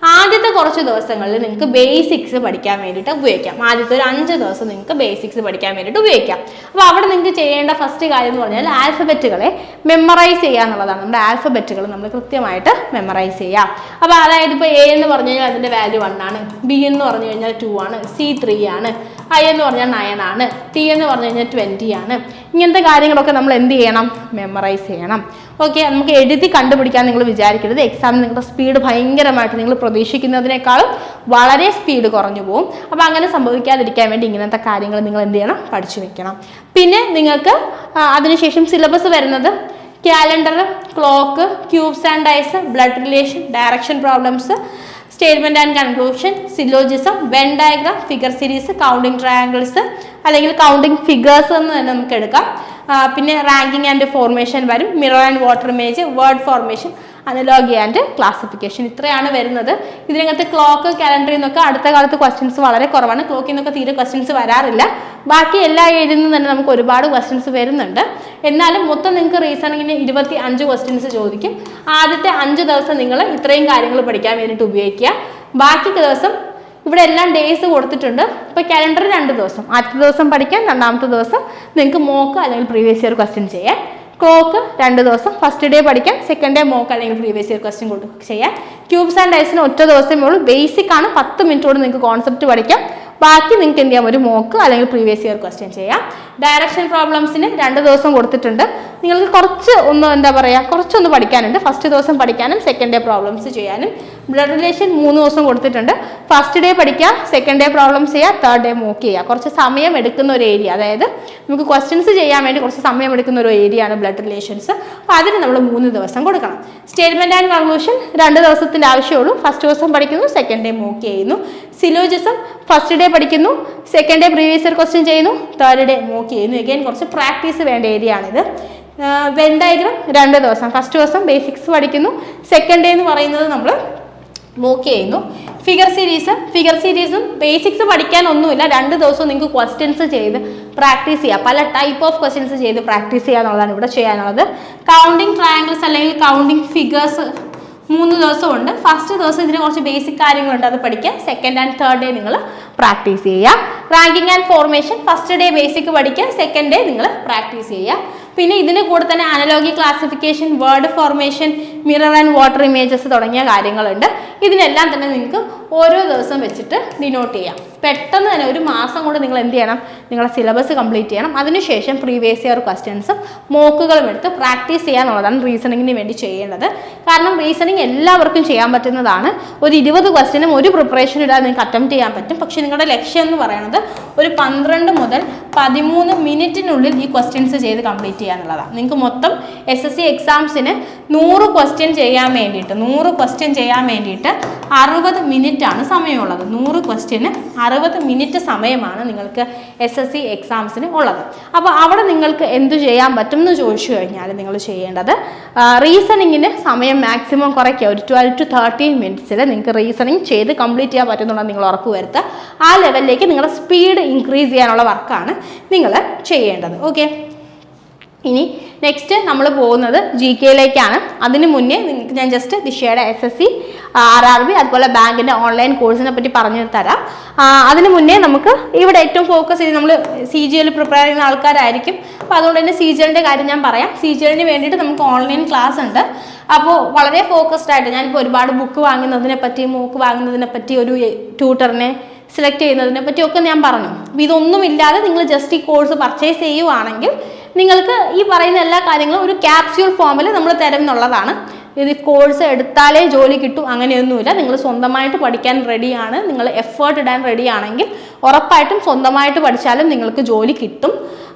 ആദ്യത്തെ കുറച്ച് ദിവസങ്ങളിൽ നിങ്ങൾക്ക് ബേസിക്സ് പഠിക്കാൻ വേണ്ടിയിട്ട് ഉപയോഗിക്കാം. ആദ്യത്തെ ഒരു 5 ദിവസം നിങ്ങൾക്ക് ബേസിക്സ് പഠിക്കാൻ വേണ്ടിയിട്ട് ഉപയോഗിക്കാം. അപ്പോൾ അവിടെ നിങ്ങൾക്ക് ചെയ്യേണ്ട ഫസ്റ്റ് കാര്യം എന്ന് പറഞ്ഞാൽ ആൽഫബറ്റുകളെ മെമ്മറൈസ് ചെയ്യുക എന്നുള്ളതാണ്. നമ്മുടെ ആൽഫബറ്റുകൾ നമ്മൾ കൃത്യമായിട്ട് മെമ്മറൈസ് ചെയ്യാം. അപ്പോൾ അതായത് ഇപ്പോൾ എ എന്ന് പറഞ്ഞു കഴിഞ്ഞാൽ അതിൻ്റെ വാല്യൂ 1 ആണ്, ബി എന്ന് പറഞ്ഞു കഴിഞ്ഞാൽ 2 ആണ്, സി 3 ആണ്, ഐ എന്ന് പറഞ്ഞാൽ 9 ആണ്, ടി എന്ന് പറഞ്ഞു കഴിഞ്ഞാൽ 20 ആണ്. ഇങ്ങനത്തെ കാര്യങ്ങളൊക്കെ നമ്മൾ എന്ത് ചെയ്യണം? മെമ്മറൈസ് ചെയ്യണം. ഓക്കെ, നമുക്ക് എഴുതി കണ്ടുപിടിക്കാൻ നിങ്ങൾ വിചാരിക്കരുത്. എക്സാമിന് നിങ്ങളുടെ സ്പീഡ് ഭയങ്കരമായിട്ട് നിങ്ങൾ പ്രതീക്ഷിക്കുന്നതിനേക്കാളും വളരെ സ്പീഡ് കുറഞ്ഞു പോകും. അപ്പോൾ അങ്ങനെ സംഭവിക്കാതിരിക്കാൻ വേണ്ടി ഇങ്ങനത്തെ കാര്യങ്ങൾ നിങ്ങൾ എന്ത് ചെയ്യണം? പഠിച്ചു വെക്കണം. പിന്നെ നിങ്ങൾക്ക് അതിനുശേഷം സിലബസ് വരുന്നത് calendar, clock, cubes and dice, blood relation, direction problems, statement and conclusion, syllogism, Venn diagram, figure series, counting triangles അല്ലെങ്കിൽ കൗണ്ടിങ് ഫിഗേഴ്സ് എന്ന് തന്നെ നമുക്ക് എടുക്കാം. പിന്നെ റാങ്കിങ് ആൻഡ് ഫോർമേഷൻ വരും, mirror and water image, word formation, analogy and classification. ഇത്രയാണ് വരുന്നത്. ഇതിനകത്ത് ക്ലോക്ക്, കാലണ്ടറിൽ നിന്നൊക്കെ അടുത്ത കാലത്ത് ക്വസ്റ്റ്യൻസ് വളരെ കുറവാണ്. ക്ലോക്കിൽ നിന്നൊക്കെ തീരെ ക്വസ്റ്റ്യൻസ് വരാറില്ല. ബാക്കി എല്ലാ ഏരിയയിൽ നിന്നും തന്നെ നമുക്ക് ഒരുപാട് ക്വസ്റ്റ്യൻസ് വരുന്നുണ്ട്. എന്നാലും മൊത്തം നിങ്ങൾക്ക് റീസണിങ്ങിന് 25 ക്വസ്റ്റ്യൻസ് ചോദിക്കും. ആദ്യത്തെ 5 ദിവസം നിങ്ങൾ ഇത്രയും കാര്യങ്ങൾ പഠിക്കാൻ വേണ്ടിയിട്ട് ഉപയോഗിക്കുക. ബാക്കി ദിവസം ഇവിടെ എല്ലാം ഡേയ്സ് കൊടുത്തിട്ടുണ്ട്. ഇപ്പോൾ കാലണ്ടർ 2 ദിവസം, ആദ്യത്തെ ദിവസം പഠിക്കാൻ, രണ്ടാമത്തെ ദിവസം നിങ്ങൾക്ക് മോക്ക് അല്ലെങ്കിൽ പ്രീവിയസ് ഇയർ ക്വസ്റ്റ്യൻ ചെയ്യാൻ. ക്ലോക്ക് 2 ദിവസം, ഫസ്റ്റ് ഡേ പഠിക്കാൻ, സെക്കൻഡ് ഡേ മോക്ക് അല്ലെങ്കിൽ പ്രീവിയസ് ഇയർ ക്വസ്റ്റ്യൻ ചെയ്യാൻ. ക്യൂബ്സ് ആൻഡ് ഡൈസിന് ഒറ്റ ദിവസമേ ഉള്ളൂ. ബേസിക് ആണ്, 10 മിനിറ്റോട് നിങ്ങൾക്ക് കോൺസെപ്റ്റ് പഠിക്കാം. ബാക്കി നിങ്ങൾക്ക് എന്ത് ചെയ്യാം? ഒരു മോക്ക് അല്ലെങ്കിൽ പ്രീവിയസ് ഇയർ ക്വസ്റ്റ്യൻ ചെയ്യാം. ഡയറക്ഷൻ പ്രോബ്ലംസിന് 2 ദിവസം കൊടുത്തിട്ടുണ്ട്. നിങ്ങൾക്ക് കുറച്ചൊന്ന് പഠിക്കാനുണ്ട്. ഫസ്റ്റ് ദിവസം പഠിക്കാനും സെക്കൻഡ് ഡേ പ്രോബ്ലംസ് ചെയ്യാനും. ബ്ലഡ് റിലേഷൻ 3 ദിവസം കൊടുത്തിട്ടുണ്ട്. ഫസ്റ്റ് ഡേ പഠിക്കുക, സെക്കൻഡ് ഡേ പ്രോബ്ലംസ് ചെയ്യുക, തേർഡ് ഡേ മോക്ക് ചെയ്യുക. കുറച്ച് സമയം എടുക്കുന്ന ഒരു ഏരിയ, അതായത് നമുക്ക് ക്വസ്റ്റ്യൻസ് ചെയ്യാൻ വേണ്ടി കുറച്ച് സമയം എടുക്കുന്ന ഒരു ഏരിയ ആണ് ബ്ലഡ് റിലേഷൻസ്. അപ്പോൾ അതിന് നമ്മൾ 3 ദിവസം കൊടുക്കണം. സ്റ്റേറ്റ്മെന്റ് ആൻഡ് കൺക്ലൂഷൻ 2 ദിവസത്തിൻ്റെ ആവശ്യമുള്ളൂ. ഫസ്റ്റ് ദിവസം പഠിക്കുന്നു, സെക്കൻഡ് ഡേ മോക്ക് ചെയ്യുന്നു. സിലോജിസം ഫസ്റ്റ് ഡേ പഠിക്കുന്നു, second day previous year question ചെയ്യുന്നു, തേർഡ് ഡേ മോക്ക് ചെയ്യുന്നു. എഗെയിൻ കുറച്ച് പ്രാക്ടീസ് വേണ്ട ഏരിയ ആണിത്. വെൻ ഡയഗ്രാം 2 ദിവസം, ഫസ്റ്റ് ദിവസം ബേസിക്സ് പഠിക്കുന്നു, സെക്കൻഡ് ഡേ എന്ന് പറയുന്നത് നമ്മൾ മോക്ക് ചെയ്യുന്നു. ഫിഗർ സീരീസും ബേസിക്സ് പഠിക്കാനൊന്നുമില്ല. 2 ദിവസം നിങ്ങൾക്ക് ക്വസ്റ്റ്യൻസ് ചെയ്ത് പ്രാക്ടീസ് ചെയ്യുക. പല ടൈപ്പ് ഓഫ് ക്വസ്റ്റ്യൻസ് ചെയ്ത് പ്രാക്ടീസ് ചെയ്യുക എന്നുള്ളതാണ് ഇവിടെ ചെയ്യാനുള്ളത്. കൗണ്ടിങ് ട്രയാങ്കിൾസ് അല്ലെങ്കിൽ കൗണ്ടിങ് ഫിഗേഴ്സ് 3 ദിവസമുണ്ട്. ഫസ്റ്റ് ദിവസം ഇതിന് കുറച്ച് ബേസിക് കാര്യങ്ങളുണ്ട്, അത് പഠിക്കുക. സെക്കൻഡ് ആൻഡ് തേർഡ് ഡേ നിങ്ങൾ പ്രാക്ടീസ് ചെയ്യുക. Ranking and formation first day basic പഠിക്കുക, സെക്കൻഡ് ഡേ നിങ്ങൾ പ്രാക്ടീസ് ചെയ്യുക. പിന്നെ ഇതിന് കൂടെ തന്നെ analogy classification, word formation, mirror and water images തുടങ്ങിയ കാര്യങ്ങളുണ്ട്. ഇതിനെല്ലാം തന്നെ നിങ്ങൾക്ക് ഓരോ ദിവസം വെച്ചിട്ട് ഡിനോട്ട് ചെയ്യാം. പെട്ടെന്ന് തന്നെ 1 മാസം കൊണ്ട് നിങ്ങൾ എന്ത് ചെയ്യണം? നിങ്ങളുടെ സിലബസ് കംപ്ലീറ്റ് ചെയ്യണം. അതിനുശേഷം പ്രീവിയസ് ഇയർ ക്വസ്റ്റ്യൻസും മോക്കുകളും എടുത്ത് പ്രാക്ടീസ് ചെയ്യാന്നുള്ളതാണ് റീസണിങ്ങിന് വേണ്ടി ചെയ്യേണ്ടത്. കാരണം റീസണിങ് എല്ലാവർക്കും ചെയ്യാൻ പറ്റുന്നതാണ്. ഒരു 20 ക്വസ്റ്റ്യനും ഒരു പ്രിപ്പറേഷനും ഇടാതെ നിങ്ങൾക്ക് അറ്റംപ്റ്റ് ചെയ്യാൻ പറ്റും. പക്ഷേ നിങ്ങളുടെ ലക്ഷ്യം എന്ന് പറയുന്നത് ഒരു 12 മുതൽ 13 മിനിറ്റിനുള്ളിൽ ഈ ക്വസ്റ്റ്യൻസ് ചെയ്ത് കംപ്ലീറ്റ് ചെയ്യുക എന്നുള്ളതാണ്. നിങ്ങൾക്ക് മൊത്തം SSC എക്സാംസിന് 100 ക്വസ്റ്റ്യൻ ചെയ്യാൻ വേണ്ടിയിട്ട് 60 മിനിറ്റാണ് സമയമുള്ളത്. 100 ക്വസ്റ്റ്യന് 60 മിനിറ്റ് സമയമാണ് നിങ്ങൾക്ക് SSC എക്സാംസിന് ഉള്ളത്. അപ്പോൾ അവിടെ നിങ്ങൾക്ക് എന്ത് ചെയ്യാൻ പറ്റും എന്ന് ചോദിച്ചു കഴിഞ്ഞാൽ നിങ്ങൾ ചെയ്യേണ്ടത് റീസണിങ്ങിന് സമയം മാക്സിമം കുറയ്ക്കുക. ഒരു 12 to 13 മിനിറ്റ്സിൽ നിങ്ങൾക്ക് റീസണിങ് ചെയ്ത് കംപ്ലീറ്റ് ചെയ്യാൻ പറ്റുന്നുള്ളത് നിങ്ങൾ ഉറപ്പ് വരുത്തുക. ആ ലെവലിലേക്ക് നിങ്ങളുടെ സ്പീഡ് ഇൻക്രീസ് ചെയ്യാനുള്ള വർക്കാണ് നിങ്ങൾ ചെയ്യേണ്ടത്. ഓക്കെ, ഇനി നെക്സ്റ്റ് നമ്മൾ പോകുന്നത് GK-യിലേക്കാണ്. അതിന് മുന്നേ നിങ്ങൾക്ക് ഞാൻ ജസ്റ്റ് ദിശയുടെ SSC, RRB അതുപോലെ ബാങ്കിൻ്റെ ഓൺലൈൻ കോഴ്സിനെ പറ്റി പറഞ്ഞു തരാം. അതിന് മുന്നേ നമുക്ക് ഇവിടെ ഏറ്റവും ഫോക്കസ് ചെയ്ത് നമ്മൾ CGL പ്രിപ്പയർ ചെയ്യുന്ന ആൾക്കാരായിരിക്കും. അപ്പോൾ അതുകൊണ്ട് തന്നെ CGLൻ്റെ കാര്യം ഞാൻ പറയാം. CGLന് വേണ്ടിയിട്ട് നമുക്ക് ഓൺലൈൻ ക്ലാസ് ഉണ്ട്. അപ്പോൾ വളരെ ഫോക്കസ്ഡ് ആയിട്ട് ഞാനിപ്പോൾ ഒരുപാട് ബുക്ക് വാങ്ങുന്നതിനെ പറ്റി, മൂക്ക് വാങ്ങുന്നതിനെ പറ്റി, ഒരു ട്യൂട്ടറിനെ സെലക്ട് ചെയ്യുന്നതിനെ പറ്റിയൊക്കെ ഞാൻ പറഞ്ഞു. അപ്പോൾ ഇതൊന്നുമില്ലാതെ നിങ്ങൾ ജസ്റ്റ് ഈ കോഴ്സ് പർച്ചേസ് ചെയ്യുവാണെങ്കിൽ നിങ്ങൾക്ക് ഈ പറയുന്ന എല്ലാ കാര്യങ്ങളും ഒരു ക്യാപ്സ്യൂൾ ഫോമിൽ നമ്മൾ തരും എന്നുള്ളതാണ്. ഇത് കോഴ്സ് എടുത്താലേ ജോലി കിട്ടും അങ്ങനെയൊന്നുമില്ല. നിങ്ങൾ സ്വന്തമായിട്ട് പഠിക്കാൻ റെഡിയാണ്, നിങ്ങൾ എഫേർട്ട് ഇടാൻ റെഡിയാണെങ്കിൽ ഉറപ്പായിട്ടും സ്വന്തമായിട്ട് പഠിച്ചാലും നിങ്ങൾക്ക് ജോലി കിട്ടും.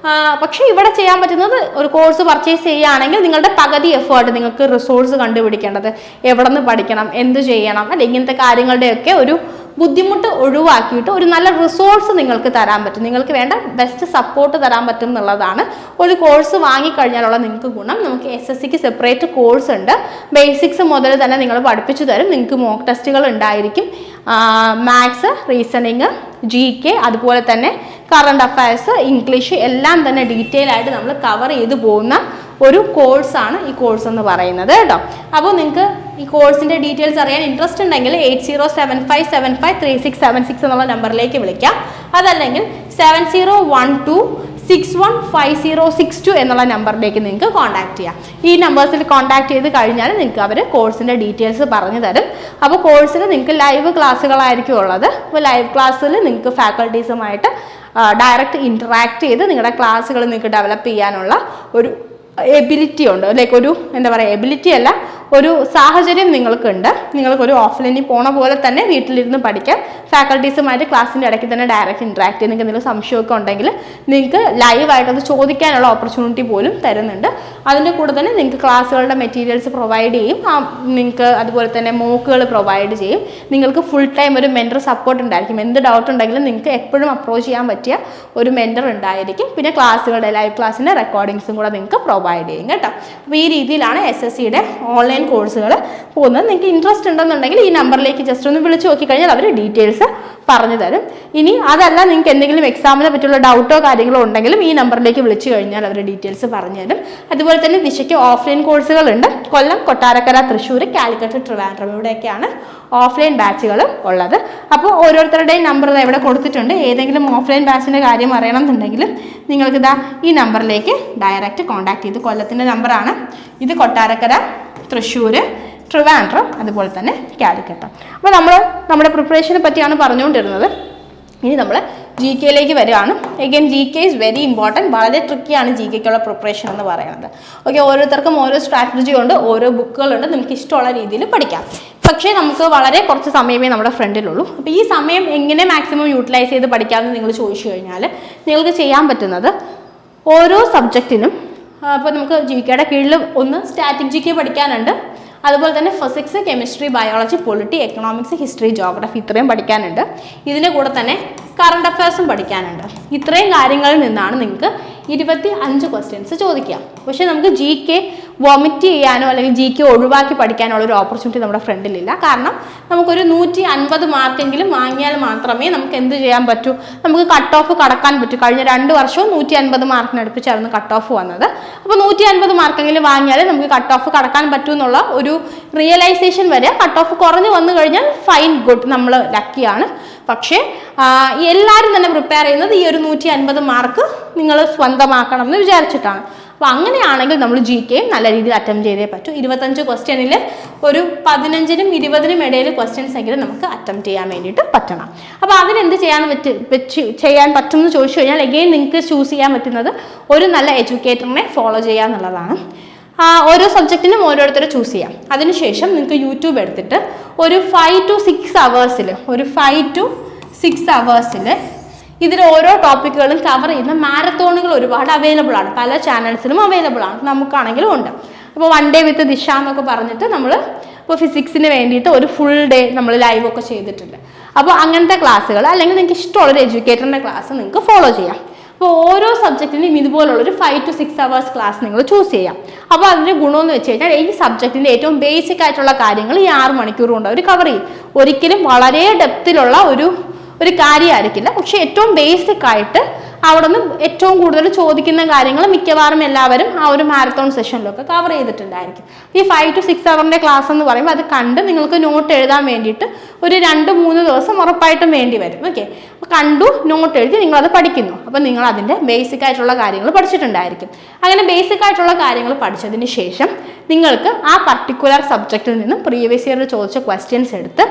പക്ഷേ ഇവിടെ ചെയ്യാൻ പറ്റുന്നത് ഒരു കോഴ്സ് പർച്ചേസ് ചെയ്യുകയാണെങ്കിൽ നിങ്ങളുടെ പകുതി എഫേർട്ട് നിങ്ങൾക്ക് റിസോഴ്സ് കണ്ടുപിടിക്കേണ്ടത്, എവിടെ നിന്ന് പഠിക്കണം, എന്ത് ചെയ്യണം, അല്ലെ ഇങ്ങനത്തെ കാര്യങ്ങളുടെയൊക്കെ ഒരു ബുദ്ധിമുട്ട് ഒഴിവാക്കിയിട്ട് ഒരു നല്ല റിസോഴ്സ് നിങ്ങൾക്ക് തരാൻ പറ്റും. നിങ്ങൾക്ക് വേണ്ട ബെസ്റ്റ് സപ്പോർട്ട് തരാൻ പറ്റും എന്നുള്ളതാണ്. ഒരു കോഴ്സ് വാങ്ങിക്കഴിഞ്ഞാലുള്ള നിങ്ങൾക്ക് ഗുണം. നമുക്ക് SSCക്ക് സെപ്പറേറ്റ് കോഴ്സ് ഉണ്ട്. ബേസിക്സ് മുതൽ തന്നെ നിങ്ങൾ പഠിപ്പിച്ചു തരും. നിങ്ങൾക്ക് മോക്ക് ടെസ്റ്റുകൾ ഉണ്ടായിരിക്കും. മാത്സ്, റീസണിങ്, GK അതുപോലെ തന്നെ കറണ്ട് അഫയേഴ്സ്, ഇംഗ്ലീഷ് എല്ലാം തന്നെ ഡീറ്റെയിൽ ആയിട്ട് നമ്മൾ കവർ ചെയ്ത് പോകുന്ന ഒരു കോഴ്സാണ് ഈ കോഴ്സ് എന്ന് പറയുന്നത് കേട്ടോ. അപ്പോൾ നിങ്ങൾക്ക് ഈ കോഴ്സിൻ്റെ ഡീറ്റെയിൽസ് അറിയാൻ ഇൻട്രസ്റ്റ് ഉണ്ടെങ്കിൽ 8075753676 എന്നുള്ള നമ്പറിലേക്ക് വിളിക്കാം. അതല്ലെങ്കിൽ 7012615062 എന്നുള്ള നമ്പറിലേക്ക് നിങ്ങൾക്ക് കോൺടാക്ട് ചെയ്യാം. ഈ നമ്പേഴ്സിൽ കോൺടാക്ട് ചെയ്ത് കഴിഞ്ഞാൽ നിങ്ങൾക്ക് അവർ കോഴ്സിൻ്റെ ഡീറ്റെയിൽസ് പറഞ്ഞു തരും. അപ്പോൾ കോഴ്സിൽ നിങ്ങൾക്ക് ലൈവ് ക്ലാസ്സുകളായിരിക്കും ഉള്ളത്. അപ്പോൾ ലൈവ് ക്ലാസ്സിൽ നിങ്ങൾക്ക് ഫാക്കൽറ്റീസുമായിട്ട് ഡയറക്റ്റ് ഇൻറ്ററാക്ട് ചെയ്ത് നിങ്ങളുടെ ക്ലാസ്സുകൾ നിങ്ങൾക്ക് ഡെവലപ്പ് ചെയ്യാനുള്ള ഒരു എബിലിറ്റി ഉണ്ട്. ലൈക്ക് ഒരു എന്താ പറയുക, എബിലിറ്റി അല്ല, ഒരു സാഹചര്യം നിങ്ങൾക്കുണ്ട്. നിങ്ങൾക്കൊരു ഓഫ്ലൈനിൽ പോണ പോലെ തന്നെ വീട്ടിലിരുന്ന് പഠിക്കാം. ഫാക്കൽറ്റീസുമായിട്ട് ക്ലാസ്സിൻ്റെ ഇടയ്ക്ക് തന്നെ ഡയറക്റ്റ് ഇൻട്രാക്ട് ചെയ്ത് നിങ്ങൾക്ക് എന്തെങ്കിലും സംശയമൊക്കെ ഉണ്ടെങ്കിൽ നിങ്ങൾക്ക് ലൈവായിട്ടത് ചോദിക്കാനുള്ള ഓപ്പർച്യൂണിറ്റി പോലും തരുന്നുണ്ട്. അതിൻ്റെ കൂടെ തന്നെ നിങ്ങൾക്ക് ക്ലാസ്സുകളുടെ മെറ്റീരിയൽസ് പ്രൊവൈഡ് ചെയ്യും. നിങ്ങൾക്ക് അതുപോലെ തന്നെ മോക്കുകൾ പ്രൊവൈഡ് ചെയ്യും. നിങ്ങൾക്ക് ഫുൾ ടൈം ഒരു മെൻറ്റർ സപ്പോർട്ട് ഉണ്ടായിരിക്കും. എന്ത് ഡൗട്ട് ഉണ്ടെങ്കിലും നിങ്ങൾക്ക് എപ്പോഴും അപ്രോച്ച് ചെയ്യാൻ പറ്റിയ ഒരു മെൻറ്റർ ഉണ്ടായിരിക്കും. പിന്നെ ക്ലാസ്സുകളുടെ ലൈവ് ക്ലാസ്സിൻ്റെ റെക്കോർഡിങ്സും കൂടെ നിങ്ങൾക്ക് പ്രൊവൈഡ് ചെയ്യും കേട്ടോ. അപ്പോൾ ഈ രീതിയിലാണ് SSCയുടെ ഓൺലൈൻ കോഴ്സുകൾ പോകുന്നത്. നിങ്ങൾക്ക് ഇൻട്രസ്റ്റ് ഉണ്ടെന്നുണ്ടെങ്കിൽ ഈ നമ്പറിലേക്ക് ജസ്റ്റ് ഒന്ന് വിളിച്ച് നോക്കിക്കഴിഞ്ഞാൽ അവർ ഡീറ്റെയിൽസ് പറഞ്ഞു തരും. ഇനി അതല്ല, നിങ്ങൾക്ക് എന്തെങ്കിലും എക്സാമിനെ പറ്റിയുള്ള ഡൗട്ടോ കാര്യങ്ങളോ ഉണ്ടെങ്കിലും ഈ നമ്പറിലേക്ക് വിളിച്ചു കഴിഞ്ഞാൽ അവർ ഡീറ്റെയിൽസ് പറഞ്ഞു തരും. അതുപോലെ തന്നെ ദിശയ്ക്ക് ഓഫ്ലൈൻ കോഴ്സുകളുണ്ട്. കൊല്ലം, കൊട്ടാരക്കര, തൃശ്ശൂർ, കാലിക്കറ്റ്, ട്രിവാൻഡ്രം ഇവിടെയൊക്കെയാണ് ഓഫ്ലൈൻ ബാച്ചുകൾ ഉള്ളത്. അപ്പോൾ ഓരോരുത്തരുടെയും നമ്പർ ഇവിടെ കൊടുത്തിട്ടുണ്ട്. ഏതെങ്കിലും ഓഫ്ലൈൻ ബാച്ചിൻ്റെ കാര്യം അറിയണമെന്നുണ്ടെങ്കിലും നിങ്ങൾക്ക് ഇതാ ഈ നമ്പറിലേക്ക് ഡയറക്റ്റ് കോൺടാക്ട് ചെയ്ത്, കൊല്ലത്തിൻ്റെ നമ്പറാണ് ഇത്, കൊട്ടാരക്കര, തൃശ്ശൂർ, ട്രിവാൻഡ്രം, അതുപോലെ തന്നെ കാലിക്കറ്റ്. അപ്പോൾ നമ്മൾ നമ്മുടെ പ്രിപ്പറേഷനെ പറ്റിയാണ് പറഞ്ഞുകൊണ്ടിരുന്നത്. ഇനി നമ്മൾ GK വരികയാണ്. Again GK is very important. വളരെ ട്രിക്കിയാണ് GKക്കുള്ള പ്രിപ്പറേഷൻ എന്ന് പറയുന്നത്. ഓക്കെ, ഓരോരുത്തർക്കും ഓരോ സ്ട്രാറ്റജി ഉണ്ട്, ഓരോ ബുക്കുകളുണ്ട്. നമുക്ക് ഇഷ്ടമുള്ള രീതിയിൽ പഠിക്കാം. പക്ഷേ നമുക്ക് വളരെ കുറച്ച് സമയമേ നമ്മുടെ ഫ്രണ്ടിലുള്ളൂ. അപ്പോൾ ഈ സമയം എങ്ങനെ മാക്സിമം യൂട്ടിലൈസ് ചെയ്ത് പഠിക്കാമെന്ന് നിങ്ങൾ ചോദിച്ചു കഴിഞ്ഞാൽ നിങ്ങൾക്ക് ചെയ്യാൻ പറ്റുന്നത് ഓരോ സബ്ജക്റ്റിനും, അപ്പോൾ നമുക്ക് GKയുടെ കീഴിൽ ഒന്ന് സ്റ്റാറ്റിക് GK പഠിക്കാനുണ്ട്. അതുപോലെ തന്നെ physics, chemistry, biology, polity, economics, history, geography ഇത്രയും പഠിക്കാനുണ്ട്. ഇതിൻ്റെ കൂടെ തന്നെ കറണ്ട് അഫയേഴ്സും പഠിക്കാനുണ്ട്. ഇത്രയും കാര്യങ്ങളിൽ നിന്നാണ് നിങ്ങൾക്ക് 25 ക്വസ്റ്റ്യൻസ് ചോദിക്കാം. പക്ഷേ നമുക്ക് GK വോമിറ്റ് ചെയ്യാനോ അല്ലെങ്കിൽ GK ഒഴിവാക്കി പഠിക്കാനോ ഉള്ളൊരു ഓപ്പർച്യൂണിറ്റി നമ്മുടെ ഫ്രണ്ടിലില്ല. കാരണം നമുക്കൊരു 150 മാർക്കെങ്കിലും വാങ്ങിയാൽ മാത്രമേ നമുക്ക് എന്ത് ചെയ്യാൻ പറ്റൂ, നമുക്ക് കട്ട് ഓഫ് കടക്കാൻ പറ്റൂ. കഴിഞ്ഞ 2 വർഷവും 150 മാർക്കിന് അടുപ്പിച്ചായിരുന്നു കട്ട് ഓഫ് വന്നത്. അപ്പോൾ 150 മാർക്കെങ്കിലും വാങ്ങിയാലേ നമുക്ക് കട്ട് ഓഫ് കടക്കാൻ പറ്റൂ എന്നുള്ള ഒരു റിയലൈസേഷൻ വരെ. കട്ട് ഓഫ് കുറഞ്ഞ് വന്നു കഴിഞ്ഞാൽ ഫൈൻ, ഗുഡ്, നമ്മൾ ലക്കിയാണ്. പക്ഷേ എല്ലാവരും തന്നെ പ്രിപ്പയർ ചെയ്യുന്നത് ഈ ഒരു 150 മാർക്ക് നിങ്ങൾ സ്വന്തമാക്കണം എന്ന് വിചാരിച്ചിട്ടാണ്. അപ്പോൾ അങ്ങനെയാണെങ്കിൽ നമ്മൾ GK നല്ല രീതിയിൽ അറ്റംപ്റ്റ് ചെയ്തേ പറ്റൂ. 25 ക്വസ്റ്റ്യനിൽ ഒരു 15-നും 20-നും ഇടയിൽ ക്വസ്റ്റ്യൻസ് എങ്കിലും നമുക്ക് അറ്റംപ്റ്റ് ചെയ്യാൻ വേണ്ടിയിട്ട് പറ്റണം. അപ്പോൾ അതിനെന്ത് ചെയ്യാൻ പറ്റും എന്ന് ചോദിച്ചു കഴിഞ്ഞാൽ എഗെയിൻ നിങ്ങൾക്ക് ചൂസ് ചെയ്യാൻ പറ്റുന്നത് ഒരു നല്ല എഡ്യൂക്കേറ്ററിനെ ഫോളോ ചെയ്യുക എന്നുള്ളതാണ്. ഓരോ സബ്ജക്റ്റിനും ഓരോരുത്തരെ ചൂസ് ചെയ്യാം. അതിനുശേഷം നിങ്ങൾക്ക് യൂട്യൂബ് എടുത്തിട്ട് ഒരു 5 to 6 അവേഴ്സിൽ ഇതിൽ ഓരോ ടോപ്പിക്കുകളും കവർ ചെയ്യുന്ന മാരത്തോണുകൾ ഒരുപാട് അവൈലബിൾ ആണ്. പല ചാനൽസിലും അവൈലബിൾ ആണ്, നമുക്കാണെങ്കിലും ഉണ്ട്. അപ്പോൾ 1 day with ദിശ എന്നൊക്കെ പറഞ്ഞിട്ട് നമ്മൾ ഇപ്പോൾ ഫിസിക്സിന് വേണ്ടിയിട്ട് ഒരു ഫുൾ ഡേ നമ്മൾ ലൈവ് ഒക്കെ ചെയ്തിട്ടുണ്ട്. അപ്പോൾ അങ്ങനത്തെ ക്ലാസ്സുകൾ, അല്ലെങ്കിൽ നിങ്ങൾക്ക് ഇഷ്ടമുള്ളൊരു എഡ്യൂക്കേറ്ററിൻ്റെ ക്ലാസ് നിങ്ങൾക്ക് ഫോളോ ചെയ്യാം. അപ്പോൾ ഓരോ സബ്ജക്റ്റിനും ഇതുപോലുള്ളൊരു 5 to 6 hours ക്ലാസ് നിങ്ങൾ ചൂസ് ചെയ്യാം. അപ്പോൾ അതിൻ്റെ ഗുണമെന്ന് വെച്ച് കഴിഞ്ഞാൽ ഈ സബ്ജക്റ്റിൻ്റെ ഏറ്റവും ബേസിക് ആയിട്ടുള്ള കാര്യങ്ങൾ ഈ 6 മണിക്കൂർ കൊണ്ട് അവർ കവർ ചെയ്യും. ഒരിക്കലും വളരെ ഡെപ്തിലുള്ള ഒരു കാര്യമായിരിക്കില്ല, പക്ഷെ ഏറ്റവും ബേസിക് ആയിട്ട് അവിടെ നിന്ന് ഏറ്റവും കൂടുതൽ ചോദിക്കുന്ന കാര്യങ്ങൾ മിക്കവാറും എല്ലാവരും ആ ഒരു മാരത്തോൺ സെഷനിലൊക്കെ കവർ ചെയ്തിട്ടുണ്ടായിരിക്കും. ഈ 5 to 6 hours ക്ലാസ് എന്ന് പറയുമ്പോൾ അത് കണ്ട് നിങ്ങൾക്ക് നോട്ട് എഴുതാൻ വേണ്ടിയിട്ട് ഒരു 2-3 ദിവസം ഉറപ്പായിട്ടും വേണ്ടി വരും. ഓക്കെ, അപ്പോൾ കണ്ടു നോട്ട് എഴുതി നിങ്ങളത് പഠിക്കുന്നു. അപ്പോൾ നിങ്ങൾ അതിൻ്റെ ബേസിക് ആയിട്ടുള്ള കാര്യങ്ങൾ പഠിച്ചിട്ടുണ്ടായിരിക്കും. അങ്ങനെ ബേസിക് ആയിട്ടുള്ള കാര്യങ്ങൾ പഠിച്ചതിന് ശേഷം നിങ്ങൾക്ക് ആ പർട്ടിക്കുലർ സബ്ജക്റ്റിൽ നിന്നും പ്രീവിയസ് ഇയറിൽ ചോദിച്ച ക്വസ്റ്റ്യൻസ് എടുത്ത്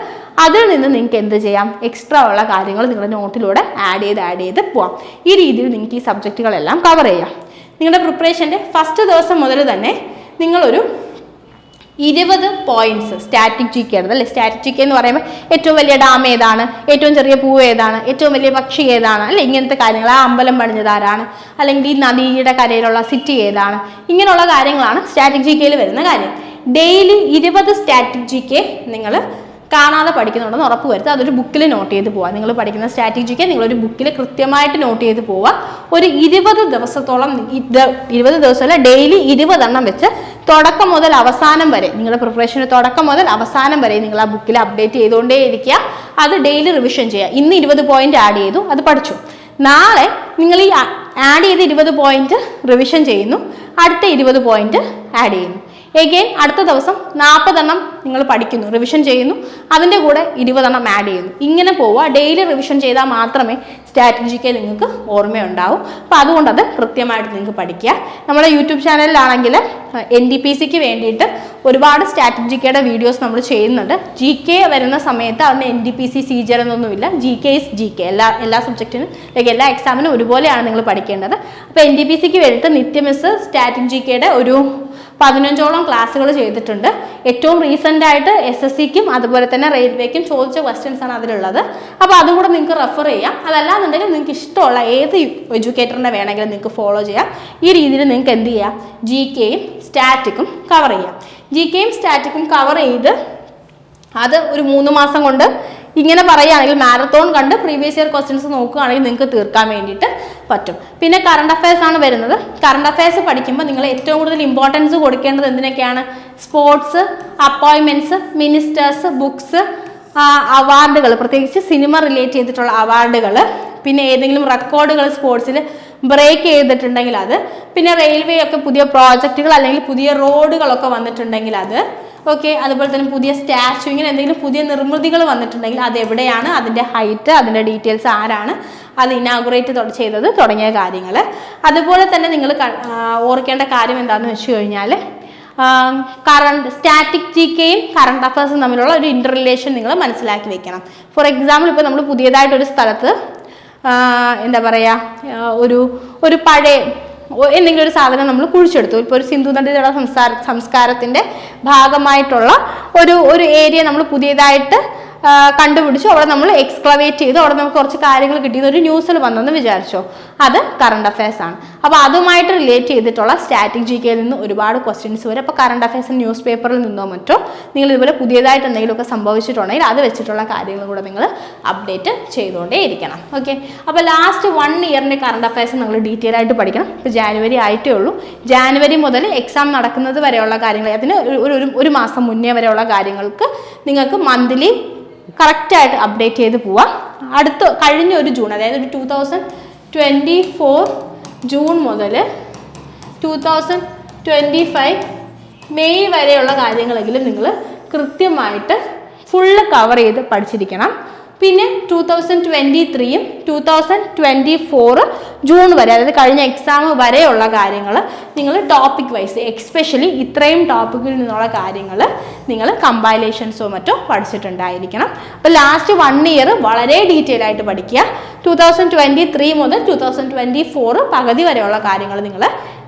അതിൽ നിന്ന് നിങ്ങൾക്ക് എന്ത് ചെയ്യാം, എക്സ്ട്രാ ഉള്ള കാര്യങ്ങൾ നിങ്ങളുടെ നോട്ടിലൂടെ ആഡ് ചെയ്ത് പോവാം. ഈ രീതിയിൽ നിങ്ങൾക്ക് ഈ സബ്ജക്റ്റുകളെല്ലാം കവർ ചെയ്യാം. നിങ്ങളുടെ പ്രിപ്പറേഷൻ്റെ ഫസ്റ്റ് ദിവസം മുതൽ തന്നെ നിങ്ങളൊരു 20 പോയിന്റ്സ് സ്റ്റാറ്റിക് GK ആണ് അല്ലേ. സ്റ്റാറ്റിക് GK എന്ന് പറയുമ്പോൾ ഏറ്റവും വലിയ ഡാം ഏതാണ്, ഏറ്റവും ചെറിയ പൂവ് ഏതാണ്, ഏറ്റവും വലിയ പക്ഷി ഏതാണ്, അല്ലെ, ഇങ്ങനത്തെ കാര്യങ്ങൾ. ആ അമ്പലം പണിഞ്ഞതാരാണ്, അല്ലെങ്കിൽ ഈ നദിയുടെ കരയിലുള്ള സിറ്റി ഏതാണ്, ഇങ്ങനെയുള്ള കാര്യങ്ങളാണ് സ്റ്റാറ്റിക് GKയിൽ വരുന്ന കാര്യം. ഡെയിലി 20 സ്റ്റാറ്റിക് GK നിങ്ങൾ കാണാതെ പഠിക്കുന്നുണ്ടെന്ന് ഉറപ്പ് വരുത്തുക. അതൊരു ബുക്കിൽ നോട്ട് ചെയ്ത് പോവുക. നിങ്ങൾ പഠിക്കുന്ന സ്റ്റാറ്റിക് GK നിങ്ങളൊരു ബുക്കിൽ കൃത്യമായിട്ട് നോട്ട് ചെയ്ത് പോവുക. ഒരു 20 ദിവസത്തോളം, 20 ദിവസമല്ല, ഡെയിലി 20 എണ്ണം വെച്ച് തുടക്കം മുതൽ അവസാനം വരെ, നിങ്ങളുടെ പ്രിപ്പറേഷന് തുടക്കം മുതൽ അവസാനം വരെ നിങ്ങൾ ആ ബുക്കിൽ അപ്ഡേറ്റ് ചെയ്തുകൊണ്ടേ ഇരിക്കുക. അത് ഡെയിലി റിവിഷൻ ചെയ്യുക. ഇന്ന് 20 പോയിന്റ് ആഡ് ചെയ്തു, അത് പഠിച്ചു. നാളെ നിങ്ങൾ ഈ ആഡ് ചെയ്ത് 20 പോയിന്റ് റിവിഷൻ ചെയ്യുന്നു, അടുത്ത 20 പോയിന്റ് ആഡ് ചെയ്യുന്നു. എഗെയിൻ അടുത്ത ദിവസം 40 എണ്ണം നിങ്ങൾ പഠിക്കുന്നു, റിവിഷൻ ചെയ്യുന്നു, അതിൻ്റെ കൂടെ 20 എണ്ണം ആഡ് ചെയ്യുന്നു. ഇങ്ങനെ പോവുക. ഡെയിലി റിവിഷൻ ചെയ്താൽ മാത്രമേ സ്ട്രാറ്റജിക്ക് നിങ്ങൾക്ക് ഓർമ്മയുണ്ടാവും. അപ്പോൾ അതുകൊണ്ട് അത് കൃത്യമായിട്ട് നിങ്ങൾക്ക് പഠിക്കുക. നമ്മുടെ യൂട്യൂബ് ചാനലിലാണെങ്കിൽ NDPCക്ക് വേണ്ടിയിട്ട് ഒരുപാട് സ്ട്രാറ്റജിക്കയുടെ വീഡിയോസ് നമ്മൾ ചെയ്യുന്നുണ്ട്. GK വരുന്ന സമയത്ത് അതിന് NDPC CGL എന്നൊന്നുമില്ല. GK is GK. എല്ലാ സബ്ജക്റ്റിനും എല്ലാ എക്സാമിനും ഒരുപോലെയാണ് നിങ്ങൾ പഠിക്കേണ്ടത്. അപ്പോൾ NDPCക്ക് വേണ്ടിയിട്ട് നിത്യമിസ് സ്ട്രാറ്റജിക്കയുടെ ഒരു 15ഓളം ക്ലാസ്സുകൾ ചെയ്തിട്ടുണ്ട്. ഏറ്റവും റീസെൻ്റ് ആയിട്ട് SSCക്കും അതുപോലെ തന്നെ റെയിൽവേക്കും ചോദിച്ച ക്വസ്റ്റ്യൻസ് ആണ് അതിലുള്ളത്. അപ്പോൾ അതും കൂടെ നിങ്ങൾക്ക് റെഫർ ചെയ്യാം. അതല്ലാന്നുണ്ടെങ്കിൽ നിങ്ങൾക്ക് ഇഷ്ടമുള്ള ഏത് എഡ്യൂക്കേറ്ററിനെ വേണമെങ്കിലും നിങ്ങൾക്ക് ഫോളോ ചെയ്യാം. ഈ രീതിയിൽ നിങ്ങൾക്ക് എന്ത് ചെയ്യാം, GKയും സ്റ്റാറ്റിക്കും കവർ ചെയ്യാം. GKയും സ്റ്റാറ്റിക്കും കവർ ചെയ്ത് അത് ഒരു 3 മാസം കൊണ്ട് ഇങ്ങനെ പറയുകയാണെങ്കിൽ മാരത്തോൺ കണ്ട് പ്രീവിയസ് ഇയർ ക്വസ്റ്റ്യൻസ് നോക്കുകയാണെങ്കിൽ നിങ്ങൾക്ക് തീർക്കാൻ വേണ്ടിയിട്ട് പറ്റും. പിന്നെ കറണ്ട് അഫയേഴ്സ് ആണ് വരുന്നത്. കറണ്ട് അഫയേഴ്സ് പഠിക്കുമ്പോൾ നിങ്ങൾ ഏറ്റവും കൂടുതൽ ഇമ്പോർട്ടൻസ് കൊടുക്കേണ്ടത് എന്തിനൊക്കെയാണ്? സ്പോർട്സ്, അപ്പോയിൻമെൻറ്റ്സ്, മിനിസ്റ്റേഴ്സ്, ബുക്സ്, അവാർഡുകൾ, പ്രത്യേകിച്ച് സിനിമ റിലേറ്റ് ചെയ്തിട്ടുള്ള അവാർഡുകൾ, പിന്നെ ഏതെങ്കിലും റെക്കോർഡുകൾ സ്പോർട്സിൽ ബ്രേക്ക് ചെയ്തിട്ടുണ്ടെങ്കിൽ അത്, പിന്നെ റെയിൽവേ ഒക്കെ പുതിയ പ്രോജക്റ്റുകൾ അല്ലെങ്കിൽ പുതിയ റോഡുകളൊക്കെ വന്നിട്ടുണ്ടെങ്കിൽ അത്, ഓക്കെ, അതുപോലെ തന്നെ പുതിയ സ്റ്റാച്ചു, ഇങ്ങനെ എന്തെങ്കിലും പുതിയ നിർമ്മിതികൾ വന്നിട്ടുണ്ടെങ്കിൽ അത് എവിടെയാണ്, അതിൻ്റെ ഹൈറ്റ്, അതിൻ്റെ ഡീറ്റെയിൽസ് ആരാണ് അത് ഇനാഗുറേറ്റ് ചെയ്തത് തുടങ്ങിയ കാര്യങ്ങൾ. അതുപോലെ തന്നെ നിങ്ങൾ ഓർക്കേണ്ട കാര്യം എന്താണെന്ന് വെച്ച് കഴിഞ്ഞാൽ സ്റ്റാറ്റിക് GKയും കറണ്ട് അഫയേഴ്സും തമ്മിലുള്ള ഒരു ഇന്റർ റിലേഷൻ നിങ്ങൾ മനസ്സിലാക്കി വെക്കണം. ഫോർ എക്സാമ്പിൾ, ഇപ്പോൾ നമ്മൾ പുതിയതായിട്ടൊരു സ്ഥലത്ത് എന്താ പറയുക, ഒരു പഴയ എന്തെങ്കിലും ഒരു സാധനം നമ്മൾ കുഴിച്ചെടുത്തു. ഇപ്പോൾ ഒരു സിന്ധു നദീതട സംസ്കാരത്തിൻ്റെ ഭാഗമായിട്ടുള്ള ഒരു ഏരിയ നമ്മൾ പുതിയതായിട്ട് കണ്ടുപിടിച്ചു, അവിടെ നമ്മൾ എക്സ്ക്ലവേറ്റ് ചെയ്തു, അവിടെ നമുക്ക് കുറച്ച് കാര്യങ്ങൾ കിട്ടിയത് ഒരു ന്യൂസിൽ വന്നെന്ന് വിചാരിച്ചോ, അത് കറണ്ട് അഫയേഴ്സ് ആണ്. അപ്പോൾ അതുമായിട്ട് റിലേറ്റ് ചെയ്തിട്ടുള്ള സ്റ്റാറ്റിക് GKയിൽ നിന്ന് ഒരുപാട് ക്വസ്റ്റ്യൻസ് വരും. അപ്പോൾ കറണ്ട് അഫയേഴ്സ് ന്യൂസ് പേപ്പറിൽ നിന്നോ മറ്റോ നിങ്ങൾ ഇതുപോലെ പുതിയതായിട്ട് എന്തെങ്കിലുമൊക്കെ സംഭവിച്ചിട്ടുണ്ടെങ്കിൽ അത് വെച്ചിട്ടുള്ള കാര്യങ്ങൾ കൂടെ നിങ്ങൾ അപ്ഡേറ്റ് ചെയ്തുകൊണ്ടേ ഇരിക്കണം. ഓക്കെ, അപ്പോൾ ലാസ്റ്റ് 1 ഇയറിൻ്റെ കറണ്ട് അഫയേഴ്സ് നിങ്ങൾ ഡീറ്റെയിൽ ആയിട്ട് പഠിക്കണം. ഇപ്പോൾ ജാനുവരി ആയിട്ടേ ഉള്ളൂ. ജാനുവരി മുതൽ എക്സാം നടക്കുന്നത് വരെയുള്ള കാര്യങ്ങൾ, അതിന് ഒരു മാസം മുന്നേ വരെയുള്ള കാര്യങ്ങൾക്ക് നിങ്ങൾക്ക് മന്ത്ലി കറക്റ്റായിട്ട് അപ്ഡേറ്റ് ചെയ്ത് പോവാം. കഴിഞ്ഞ ഒരു ജൂൺ, അതായത് ഒരു 2024 ജൂൺ മുതൽ 2025 മെയ് വരെയുള്ള കാര്യങ്ങളെങ്കിലും നിങ്ങൾ കൃത്യമായിട്ട് ഫുള്ള് കവർ ചെയ്ത് പഠിച്ചിരിക്കണം. പിന്നെ 2023യും 2024 ജൂൺ വരെ, അതായത് കഴിഞ്ഞ എക്സാം വരെയുള്ള കാര്യങ്ങൾ നിങ്ങൾ ടോപ്പിക് വൈസ്, എക്സ്പെഷ്യലി ഇത്രയും ടോപ്പിക്കിൽ നിന്നുള്ള കാര്യങ്ങൾ നിങ്ങൾ കമ്പൈലേഷൻസോ മറ്റോ പഠിച്ചിട്ടുണ്ടായിരിക്കണം. അപ്പോൾ ലാസ്റ്റ് 1 ഇയർ വളരെ ഡീറ്റെയിൽ ആയിട്ട് പഠിക്കുക. 2023 മുതൽ 2024 പകുതി വരെയുള്ള കാര്യങ്ങൾ നിങ്ങൾ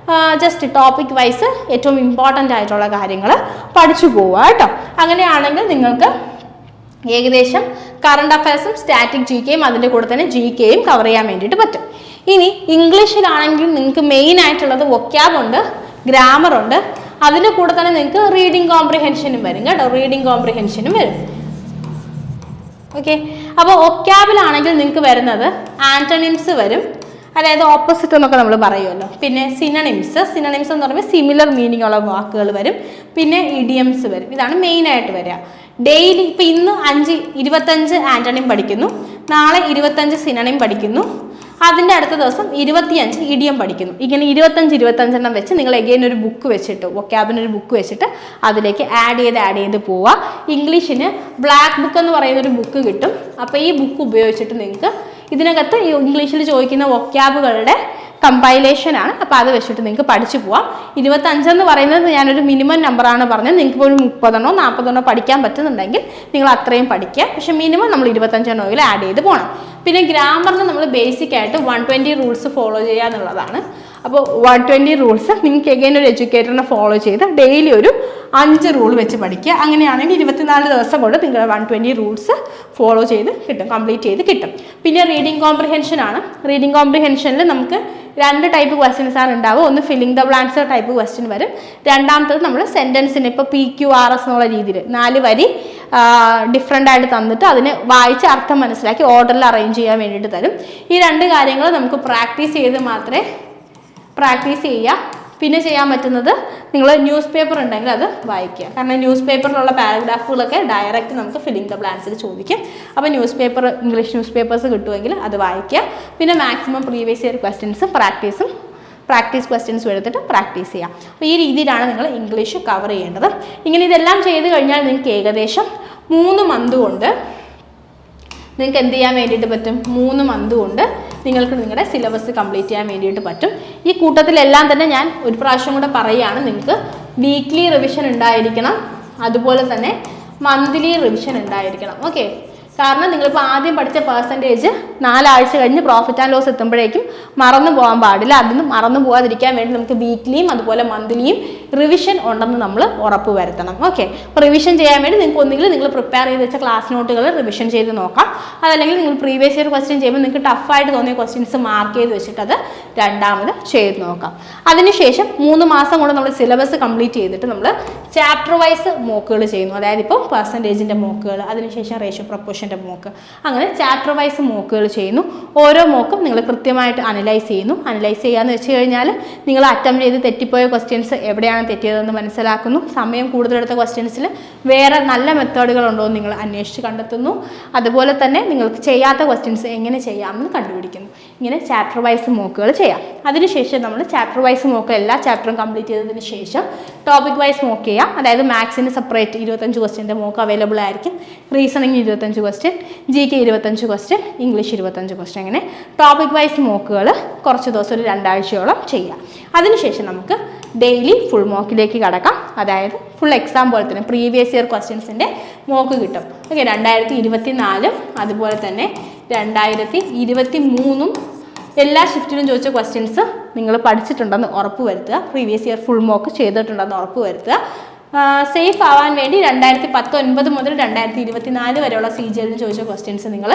ജസ്റ്റ് ടോപ്പിക് വൈസ് ഏറ്റവും ഇമ്പോർട്ടൻ്റ് ആയിട്ടുള്ള കാര്യങ്ങൾ പഠിച്ചു പോവുക കേട്ടോ. അങ്ങനെയാണെങ്കിൽ നിങ്ങൾക്ക് ഏകദേശം കറണ്ട് അഫയേഴ്സും സ്റ്റാറ്റിക് GKയും അതിൻ്റെ കൂടെ തന്നെ GKയും കവർ ചെയ്യാൻ വേണ്ടിയിട്ട് പറ്റും. ഇനി ഇംഗ്ലീഷിലാണെങ്കിൽ നിങ്ങൾക്ക് മെയിൻ ആയിട്ടുള്ളത് വൊക്കാബ് ഉണ്ട്, ഗ്രാമർ ഉണ്ട്, അതിൻ്റെ കൂടെ തന്നെ നിങ്ങൾക്ക് റീഡിങ് കോംപ്രിഹെൻഷനും വരും കേട്ടോ. റീഡിങ് കോംപ്രിഹെൻഷനും വരും. ഓക്കെ, അപ്പോൾ വൊക്കാബിലാണെങ്കിൽ നിങ്ങൾക്ക് വരുന്നത് ആന്റണിംസ് വരും, അതായത് ഓപ്പോസിറ്റ് എന്നൊക്കെ നമ്മൾ പറയുമല്ലോ. പിന്നെ സിനണിംസ് എന്ന് പറയുമ്പോൾ സിമിലർ മീനിങ് ഉള്ള വാക്കുകൾ വരും. പിന്നെ ഇഡിയംസ് വരും. ഇതാണ് മെയിനായിട്ട് വരിക. ഡെയിലി ഇപ്പോൾ ഇന്ന് 25 ആന്റണിം പഠിക്കുന്നു, നാളെ 25 സിനണിം പഠിക്കുന്നു, അതിൻ്റെ അടുത്ത ദിവസം 25 ഇഡിയം പഠിക്കുന്നു. ഇങ്ങനെ 25 എണ്ണം വെച്ച് നിങ്ങൾ എഗെയിൻ ഒരു ബുക്ക് വെച്ചിട്ട്, വൊക്കാബിന് ഒരു ബുക്ക് വെച്ചിട്ട് അതിലേക്ക് ആഡ് ചെയ്ത് പോവുക. ഇംഗ്ലീഷിന് ബ്ലാക്ക് ബുക്ക് എന്ന് പറയുന്നൊരു ബുക്ക് കിട്ടും. അപ്പോൾ ഈ ബുക്ക് ഉപയോഗിച്ചിട്ട് നിങ്ങൾക്ക് ഇതിനകത്ത് ഇംഗ്ലീഷിൽ ചോദിക്കുന്ന വൊക്കാബുകളുടെ കമ്പൈലേഷൻ ആണ്. അപ്പോൾ അത് വെച്ചിട്ട് നിങ്ങൾക്ക് പഠിച്ചു പോവാം. 25 എന്ന് പറയുന്നത് ഞാനൊരു മിനിമം നമ്പറാണ് പറഞ്ഞത്. നിങ്ങൾക്ക് ഇപ്പോൾ ഒരു 30 40 പഠിക്കാൻ പറ്റുന്നുണ്ടെങ്കിൽ നിങ്ങൾ അത്രയും പഠിക്കുക. പക്ഷെ മിനിമം നമ്മൾ 25 ആഡ് ചെയ്ത് പോകണം. പിന്നെ ഗ്രാമറിന് നമ്മൾ ബേസിക് ആയിട്ട് 120 റൂൾസ് ഫോളോ ചെയ്യുക എന്നുള്ളതാണ്. അപ്പോൾ 120 റൂൾസ് നിങ്ങൾക്ക് എഗെയിൻ ഒരു എഡ്യൂക്കേറ്ററിനെ ഫോളോ ചെയ്ത് ഡെയിലി ഒരു 5 റൂൾ വെച്ച് പഠിക്കുക. അങ്ങനെയാണെങ്കിൽ 24 ദിവസം കൊണ്ട് നിങ്ങൾ 120 റൂൾസ് ഫോളോ ചെയ്ത് കിട്ടും, കംപ്ലീറ്റ് ചെയ്ത് കിട്ടും. പിന്നെ റീഡിങ് കോംപ്രിഹെൻഷൻ ആണ്. റീഡിങ് കോംപ്രിഹെൻഷനിൽ നമുക്ക് 2 ടൈപ്പ് ക്വസ്റ്റ്യൻസ് ആണ് ഉണ്ടാവുക. ഒന്ന് filling the blanks type question വരും. രണ്ടാമത്തത് നമ്മൾ സെൻറ്റൻസിന് ഇപ്പോൾ PQRS എന്നുള്ള രീതിയിൽ 4 വരി ഡിഫറെൻ്റ് ആയിട്ട് തന്നിട്ട് അതിന് വായിച്ച് അർത്ഥം മനസ്സിലാക്കി ഓർഡറിൽ അറേഞ്ച് ചെയ്യാൻ വേണ്ടിയിട്ട് തരും. ഈ 2 കാര്യങ്ങൾ നമുക്ക് പ്രാക്ടീസ് ചെയ്ത് മാത്രമേ പിന്നെ ചെയ്യാൻ പറ്റുന്നത് നിങ്ങൾ ന്യൂസ് പേപ്പർ ഉണ്ടെങ്കിൽ അത് വായിക്കുക. കാരണം ന്യൂസ് പേപ്പറിലുള്ള പാരഗ്രാഫുകളൊക്കെ ഡയറക്റ്റ് നമുക്ക് ഫില്ലിംഗ് ദ ബ്ലാങ്ക്സിൽ ചോദിക്കും. അപ്പോൾ ഇംഗ്ലീഷ് ന്യൂസ് പേപ്പേഴ്സ് കിട്ടുമെങ്കിൽ അത് വായിക്കുക. പിന്നെ മാക്സിമം പ്രീവിയസ് ഇയർ ക്വസ്റ്റ്യൻസും പ്രാക്ടീസും പ്രാക്ടീസ് ക്വസ്റ്റ്യൻസും എടുത്തിട്ട് പ്രാക്ടീസ് ചെയ്യാം. അപ്പോൾ ഈ രീതിയിലാണ് നിങ്ങൾ ഇംഗ്ലീഷ് കവർ ചെയ്യേണ്ടത്. ഇങ്ങനെ ഇതെല്ലാം ചെയ്ത് കഴിഞ്ഞാൽ നിങ്ങൾക്ക് ഏകദേശം 3 മന്ത് കൊണ്ട് നിങ്ങൾക്ക് എന്ത് ചെയ്യാൻ വേണ്ടിയിട്ട് പറ്റും? 3 മന്ത് കൊണ്ട് നിങ്ങൾക്ക് നിങ്ങളുടെ സിലബസ് കംപ്ലീറ്റ് ചെയ്യാൻ വേണ്ടിയിട്ട് പറ്റും. ഈ കൂട്ടത്തിലെല്ലാം തന്നെ ഞാൻ ഒരു പ്രാവശ്യം കൂടെ പറയുകയാണ്, നിങ്ങൾക്ക് വീക്ക്ലി റിവിഷൻ ഉണ്ടായിരിക്കണം, അതുപോലെ തന്നെ മന്ത്ലി റിവിഷൻ ഉണ്ടായിരിക്കണം. ഓക്കെ, കാരണം നിങ്ങളിപ്പോൾ ആദ്യം പഠിച്ച പെർസെൻറ്റേജ് 4 ആഴ്ച കഴിഞ്ഞ് പ്രോഫിറ്റ് ആൻഡ് ലോസ് എത്തുമ്പോഴേക്കും മറന്നു പോകാൻ പാടില്ല. അതിന് മറന്നു പോകാതിരിക്കാൻ വേണ്ടി നമുക്ക് വീക്ക്ലിയും അതുപോലെ മന്ത്ലിയും റിവിഷൻ ഉണ്ടെന്ന് നമ്മൾ ഉറപ്പ് വരുത്തണം. ഓക്കെ, അപ്പോൾ റിവിഷൻ ചെയ്യാൻ വേണ്ടി നിങ്ങൾക്ക് ഒന്നുകിൽ നിങ്ങൾ പ്രിപ്പയർ ചെയ്ത് വെച്ച ക്ലാസ് നോട്ടുകൾ റിവിഷൻ ചെയ്ത് നോക്കാം, അതല്ലെങ്കിൽ നിങ്ങൾ പ്രീവിയസ് ഇയർ ക്വസ്റ്റ്യൻ ചെയ്യുമ്പോൾ നിങ്ങൾക്ക് ടഫായിട്ട് തോന്നിയ ക്വസ്റ്റ്യൻസ് മാർക്ക് ചെയ്ത് വെച്ചിട്ട് അത് രണ്ടാമത് ചെയ്ത് നോക്കാം. അതിനുശേഷം 3 മാസം കൊണ്ട് നമ്മൾ സിലബസ് കംപ്ലീറ്റ് ചെയ്തിട്ട് നമ്മൾ ചാപ്റ്റർ വൈസ് മോക്കുകൾ ചെയ്യുന്നു. അതായത് ഇപ്പോൾ പെർസെൻറ്റേജിൻ്റെ മോക്കുകൾ, അതിനുശേഷം റേഷ്യോ പ്രൊപ്പോർഷൻ മോക്ക്, അങ്ങനെ ചാപ്റ്റർ വൈസ് മോക്കുകൾ ചെയ്യുന്നു. ഓരോ മോക്കും നിങ്ങൾ കൃത്യമായിട്ട് അനലൈസ് ചെയ്യുന്നു. അനലൈസ് ചെയ്യാന്ന് വെച്ച് കഴിഞ്ഞാൽ നിങ്ങൾ അറ്റംപ്റ്റ് ചെയ്ത് തെറ്റിപ്പോയ ക്വസ്റ്റ്യൻസ് എവിടെയാണ് തെറ്റിയതെന്ന് മനസ്സിലാക്കുന്നു. സമയം കൂടുതലെടുത്ത ക്വസ്റ്റ്യൻസിൽ വേറെ നല്ല മെത്തേഡുകളുണ്ടോ എന്ന് നിങ്ങൾ അന്വേഷിച്ച് കണ്ടെത്തുന്നു. അതുപോലെ തന്നെ നിങ്ങൾക്ക് ചെയ്യാത്ത ക്വസ്റ്റ്യൻസ് എങ്ങനെ ചെയ്യാമെന്ന് കണ്ടുപിടിക്കുന്നു. ഇങ്ങനെ ചാപ്റ്റർ വൈസ് മോക്കുകൾ ചെയ്യാം. അതിനുശേഷം നമ്മൾ ചാപ്റ്റർ വൈസ് മോക്ക് എല്ലാ ചാപ്റ്ററും കംപ്ലീറ്റ് ചെയ്തതിന് ശേഷം ടോപ്പിക് വൈസ് മോക്ക് ചെയ്യാം. അതായത് മാത്സിന് സെപ്പറേറ്റ് 25 ക്വസ്റ്റ്യൻ്റെ മോക്ക് അവൈലബിൾ ആയിരിക്കും, reasoning 25 question, GK 25 question, English 25 question. അങ്ങനെ ടോപ്പിക് വൈസ് മോക്കുകൾ കുറച്ച് ദിവസം, ഒരു 2 ആഴ്ചയോളം ചെയ്യാം. അതിനുശേഷം നമുക്ക് ഡെയിലി ഫുൾ മോക്കിലേക്ക് കടക്കാം. അതായത് ഫുൾ എക്സാം പോലെ തന്നെ പ്രീവിയസ് ഇയർ ക്വസ്റ്റ്യൻസിൻ്റെ മോക്ക് കിട്ടും. ഓക്കെ, 2024 അതുപോലെ തന്നെ 2023 എല്ലാ ഷിഫ്റ്റിലും ചോദിച്ച ക്വസ്റ്റ്യൻസ് നിങ്ങൾ പഠിച്ചിട്ടുണ്ടെന്ന് ഉറപ്പ് വരുത്തുക. പ്രീവിയസ് ഇയർ ഫുൾ മോക്ക് ചെയ്തിട്ടുണ്ടെന്ന് ഉറപ്പ് വരുത്തുക. സേഫ് ആവാൻ വേണ്ടി 2019 മുതൽ 2024 വരെയുള്ള CGL ചോദിച്ച ക്വസ്റ്റ്യൻസ് നിങ്ങൾ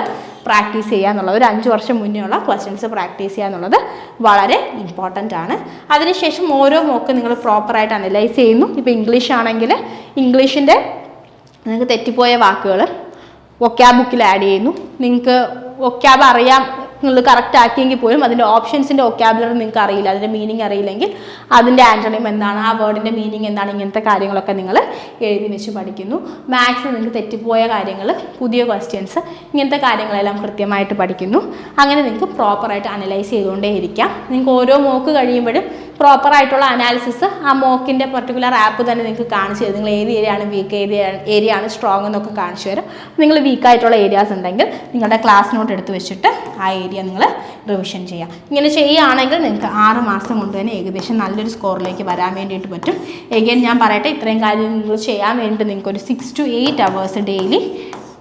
പ്രാക്ടീസ് ചെയ്യുക എന്നുള്ളത്, ഒരു 5 വർഷം മുന്നേ ഉള്ള ക്വസ്റ്റ്യൻസ് പ്രാക്ടീസ് ചെയ്യുക എന്നുള്ളത് വളരെ ഇമ്പോർട്ടൻ്റ് ആണ്. അതിനുശേഷം ഓരോ മോക്ക് നിങ്ങൾ പ്രോപ്പറായിട്ട് അനലൈസ് ചെയ്യുന്നു. ഇപ്പോൾ ഇംഗ്ലീഷ് ആണെങ്കിൽ ഇംഗ്ലീഷിൻ്റെ നിങ്ങൾക്ക് തെറ്റിപ്പോയ വാക്കുകൾ വൊക്കാബ് ബുക്കിൽ ആഡ് ചെയ്യുന്നു. നിങ്ങൾക്ക് വൊക്കാബ് അറിയാം, നിങ്ങൾ കറക്റ്റ് ആക്കിയെങ്കിൽ പോലും അതിൻ്റെ ഓപ്ഷൻസിൻ്റെ വൊക്കാബുലറി നിങ്ങൾക്ക് അറിയില്ല, അതിൻ്റെ മീനിങ് അറിയില്ലെങ്കിൽ അതിൻ്റെ ആൻറ്റണിം എന്താണ്, ആ വേർഡിൻ്റെ മീനിങ് എന്താണ്, ഇങ്ങനത്തെ കാര്യങ്ങളൊക്കെ നിങ്ങൾ എഴുതി വെച്ച് പഠിക്കുന്നു. മാത്സ് നിങ്ങൾക്ക് തെറ്റിപ്പോയ കാര്യങ്ങൾ, പുതിയ ക്വസ്റ്റ്യൻസ്, ഇങ്ങനത്തെ കാര്യങ്ങളെല്ലാം കൃത്യമായിട്ട് പഠിക്കുന്നു. അങ്ങനെ നിങ്ങൾക്ക് പ്രോപ്പറായിട്ട് അനലൈസ് ചെയ്തുകൊണ്ടേ ഇരിക്കാം. നിങ്ങൾക്ക് ഓരോ മോക്ക് കഴിയുമ്പോഴും പ്രോപ്പറായിട്ടുള്ള അനാലിസിസ് ആ മോക്കിൻ്റെ പെർട്ടിക്കുലർ ആപ്പ് തന്നെ നിങ്ങൾക്ക് കാണിച്ചു തരും. നിങ്ങൾ ഏത് ഏരിയ ആണ് വീക്ക്, ഏത് ഏരിയ ആണ് സ്ട്രോങ് എന്നൊക്കെ കാണിച്ചു തരും. നിങ്ങൾ വീക്കായിട്ടുള്ള ഏരിയാസ് ഉണ്ടെങ്കിൽ നിങ്ങളുടെ ക്ലാസ് നോട്ട് എടുത്ത് വെച്ചിട്ട് ആ ഏരിയ നിങ്ങൾ റിവിഷൻ ചെയ്യാം. ഇങ്ങനെ ചെയ്യുകയാണെങ്കിൽ നിങ്ങൾക്ക് 6 മാസം കൊണ്ട് തന്നെ ഏകദേശം നല്ലൊരു സ്കോറിലേക്ക് വരാൻ വേണ്ടിയിട്ട് പറ്റും. എഗെയിൻ ഞാൻ പറയട്ടെ, ഇത്രയും കാര്യം നിങ്ങൾ ചെയ്യാൻ വേണ്ടിയിട്ട് നിങ്ങൾക്ക് ഒരു 6 to 8 hours ഡെയിലി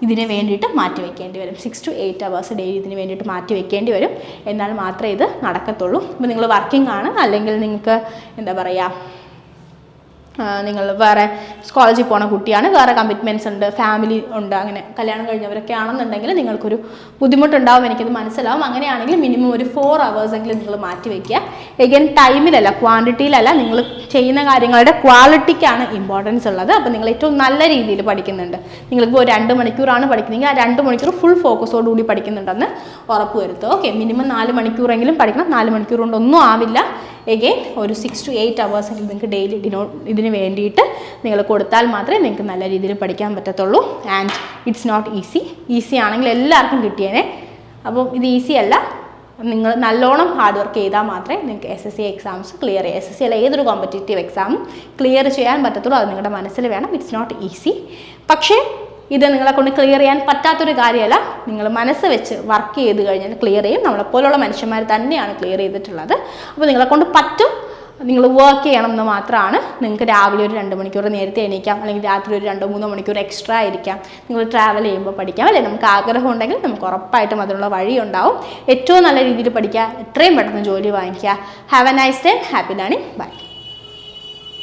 ഇതിന് വേണ്ടിയിട്ട് മാറ്റി വെക്കേണ്ടി വരും. 6 to 8 hours ഡെയിലി ഇതിന് വേണ്ടിയിട്ട് മാറ്റി വെക്കേണ്ടി വരും. എന്നാൽ മാത്രമേ ഇത് നടക്കത്തുള്ളൂ. ഇപ്പോൾ നിങ്ങൾ വർക്കിംഗ് ആണ്, അല്ലെങ്കിൽ നിങ്ങൾക്ക് എന്താ പറയുക, നിങ്ങൾ വേറെ കോളേജിൽ പോണ കുട്ടിയാണ്, വേറെ കമ്മിറ്റ്മെൻറ്റ്സ് ഉണ്ട്, ഫാമിലി ഉണ്ട്, അങ്ങനെ കല്യാണം കഴിഞ്ഞവരൊക്കെ ആണെന്നുണ്ടെങ്കിൽ നിങ്ങൾക്കൊരു ബുദ്ധിമുട്ടുണ്ടാവും, എനിക്കത് മനസ്സിലാവും. അങ്ങനെയാണെങ്കിൽ മിനിമം ഒരു 4 hours എങ്കിലും നിങ്ങൾ മാറ്റി വയ്ക്കുക. എഗെയിൻ ടൈമിലല്ല, ക്വാണ്ടിറ്റിയിലല്ല, നിങ്ങൾ ചെയ്യുന്ന കാര്യങ്ങളുടെ ക്വാളിറ്റിക്കാണ് ഇമ്പോർട്ടൻസ് ഉള്ളത്. അപ്പോൾ നിങ്ങൾ ഏറ്റവും നല്ല രീതിയിൽ പഠിക്കുന്നുണ്ട്. നിങ്ങളിപ്പോൾ 2 മണിക്കൂറാണ് പഠിക്കുന്നതെങ്കിൽ ആ 2 മണിക്കൂർ ഫുൾ ഫോക്കസോടുകൂടി പഠിക്കുന്നുണ്ടെന്ന് ഉറപ്പ് വരുത്തുക. ഓക്കെ, മിനിമം 4 മണിക്കൂറെങ്കിലും പഠിക്കണം. 4 മണിക്കൂർ കൊണ്ടൊന്നും ആവില്ല. എഗെയിൻ ഒരു 6 to 8 hours നിങ്ങൾക്ക് ഡെയിലി ഇതിന് വേണ്ടിയിട്ട് നിങ്ങൾ കൊടുത്താൽ മാത്രമേ നിങ്ങൾക്ക് നല്ല രീതിയിൽ പഠിക്കാൻ പറ്റത്തുള്ളൂ. ആൻഡ് ഇറ്റ്സ് നോട്ട് ഈസി ആണെങ്കിൽ എല്ലാവർക്കും കിട്ടിയേനെ. അപ്പോൾ ഇത് ഈസി അല്ല. നിങ്ങൾ നല്ലോണം ഹാർഡ് വർക്ക് ചെയ്താൽ മാത്രമേ നിങ്ങൾക്ക് SSC എക്സാംസ് ക്ലിയർ ചെയ്യുക. SSC അല്ല, ഏതൊരു കോമ്പറ്റേറ്റീവ് എക്സാമും ക്ലിയർ ചെയ്യാൻ പറ്റത്തുള്ളൂ. അത് നിങ്ങളുടെ മനസ്സിൽ വേണം. It's not easy. പക്ഷേ ഇത് നിങ്ങളെ കൊണ്ട് ക്ലിയർ ചെയ്യാൻ പറ്റാത്തൊരു കാര്യമല്ല. നിങ്ങൾ മനസ്സ് വെച്ച് വർക്ക് ചെയ്ത് കഴിഞ്ഞാൽ ക്ലിയർ ചെയ്യും. നമ്മളെപ്പോലുള്ള മനുഷ്യന്മാർ തന്നെയാണ് ക്ലിയർ ചെയ്തിട്ടുള്ളത്. അപ്പോൾ നിങ്ങളെ കൊണ്ട് പറ്റും. നിങ്ങൾ വർക്ക് ചെയ്യണം എന്ന് മാത്രമാണ്. നിങ്ങൾക്ക് രാവിലെ ഒരു 2 മണിക്കൂർ നേരത്തെ എണീക്കാം, അല്ലെങ്കിൽ രാത്രി ഒരു 2-3 മണിക്കൂർ എക്സ്ട്രാ ആയിരിക്കാം. നിങ്ങൾ ട്രാവൽ ചെയ്യുമ്പോൾ പഠിക്കാം, അല്ലേ? നമുക്ക് ആഗ്രഹം ഉണ്ടെങ്കിൽ നമുക്ക് ഉറപ്പായിട്ടും അതിനുള്ള വഴി ഉണ്ടാവും. ഏറ്റവും നല്ല രീതിയിൽ പഠിക്കുക, എത്രയും പെട്ടെന്ന് ജോലി വാങ്ങിക്കുക. Have a nice day. Happy learning. By.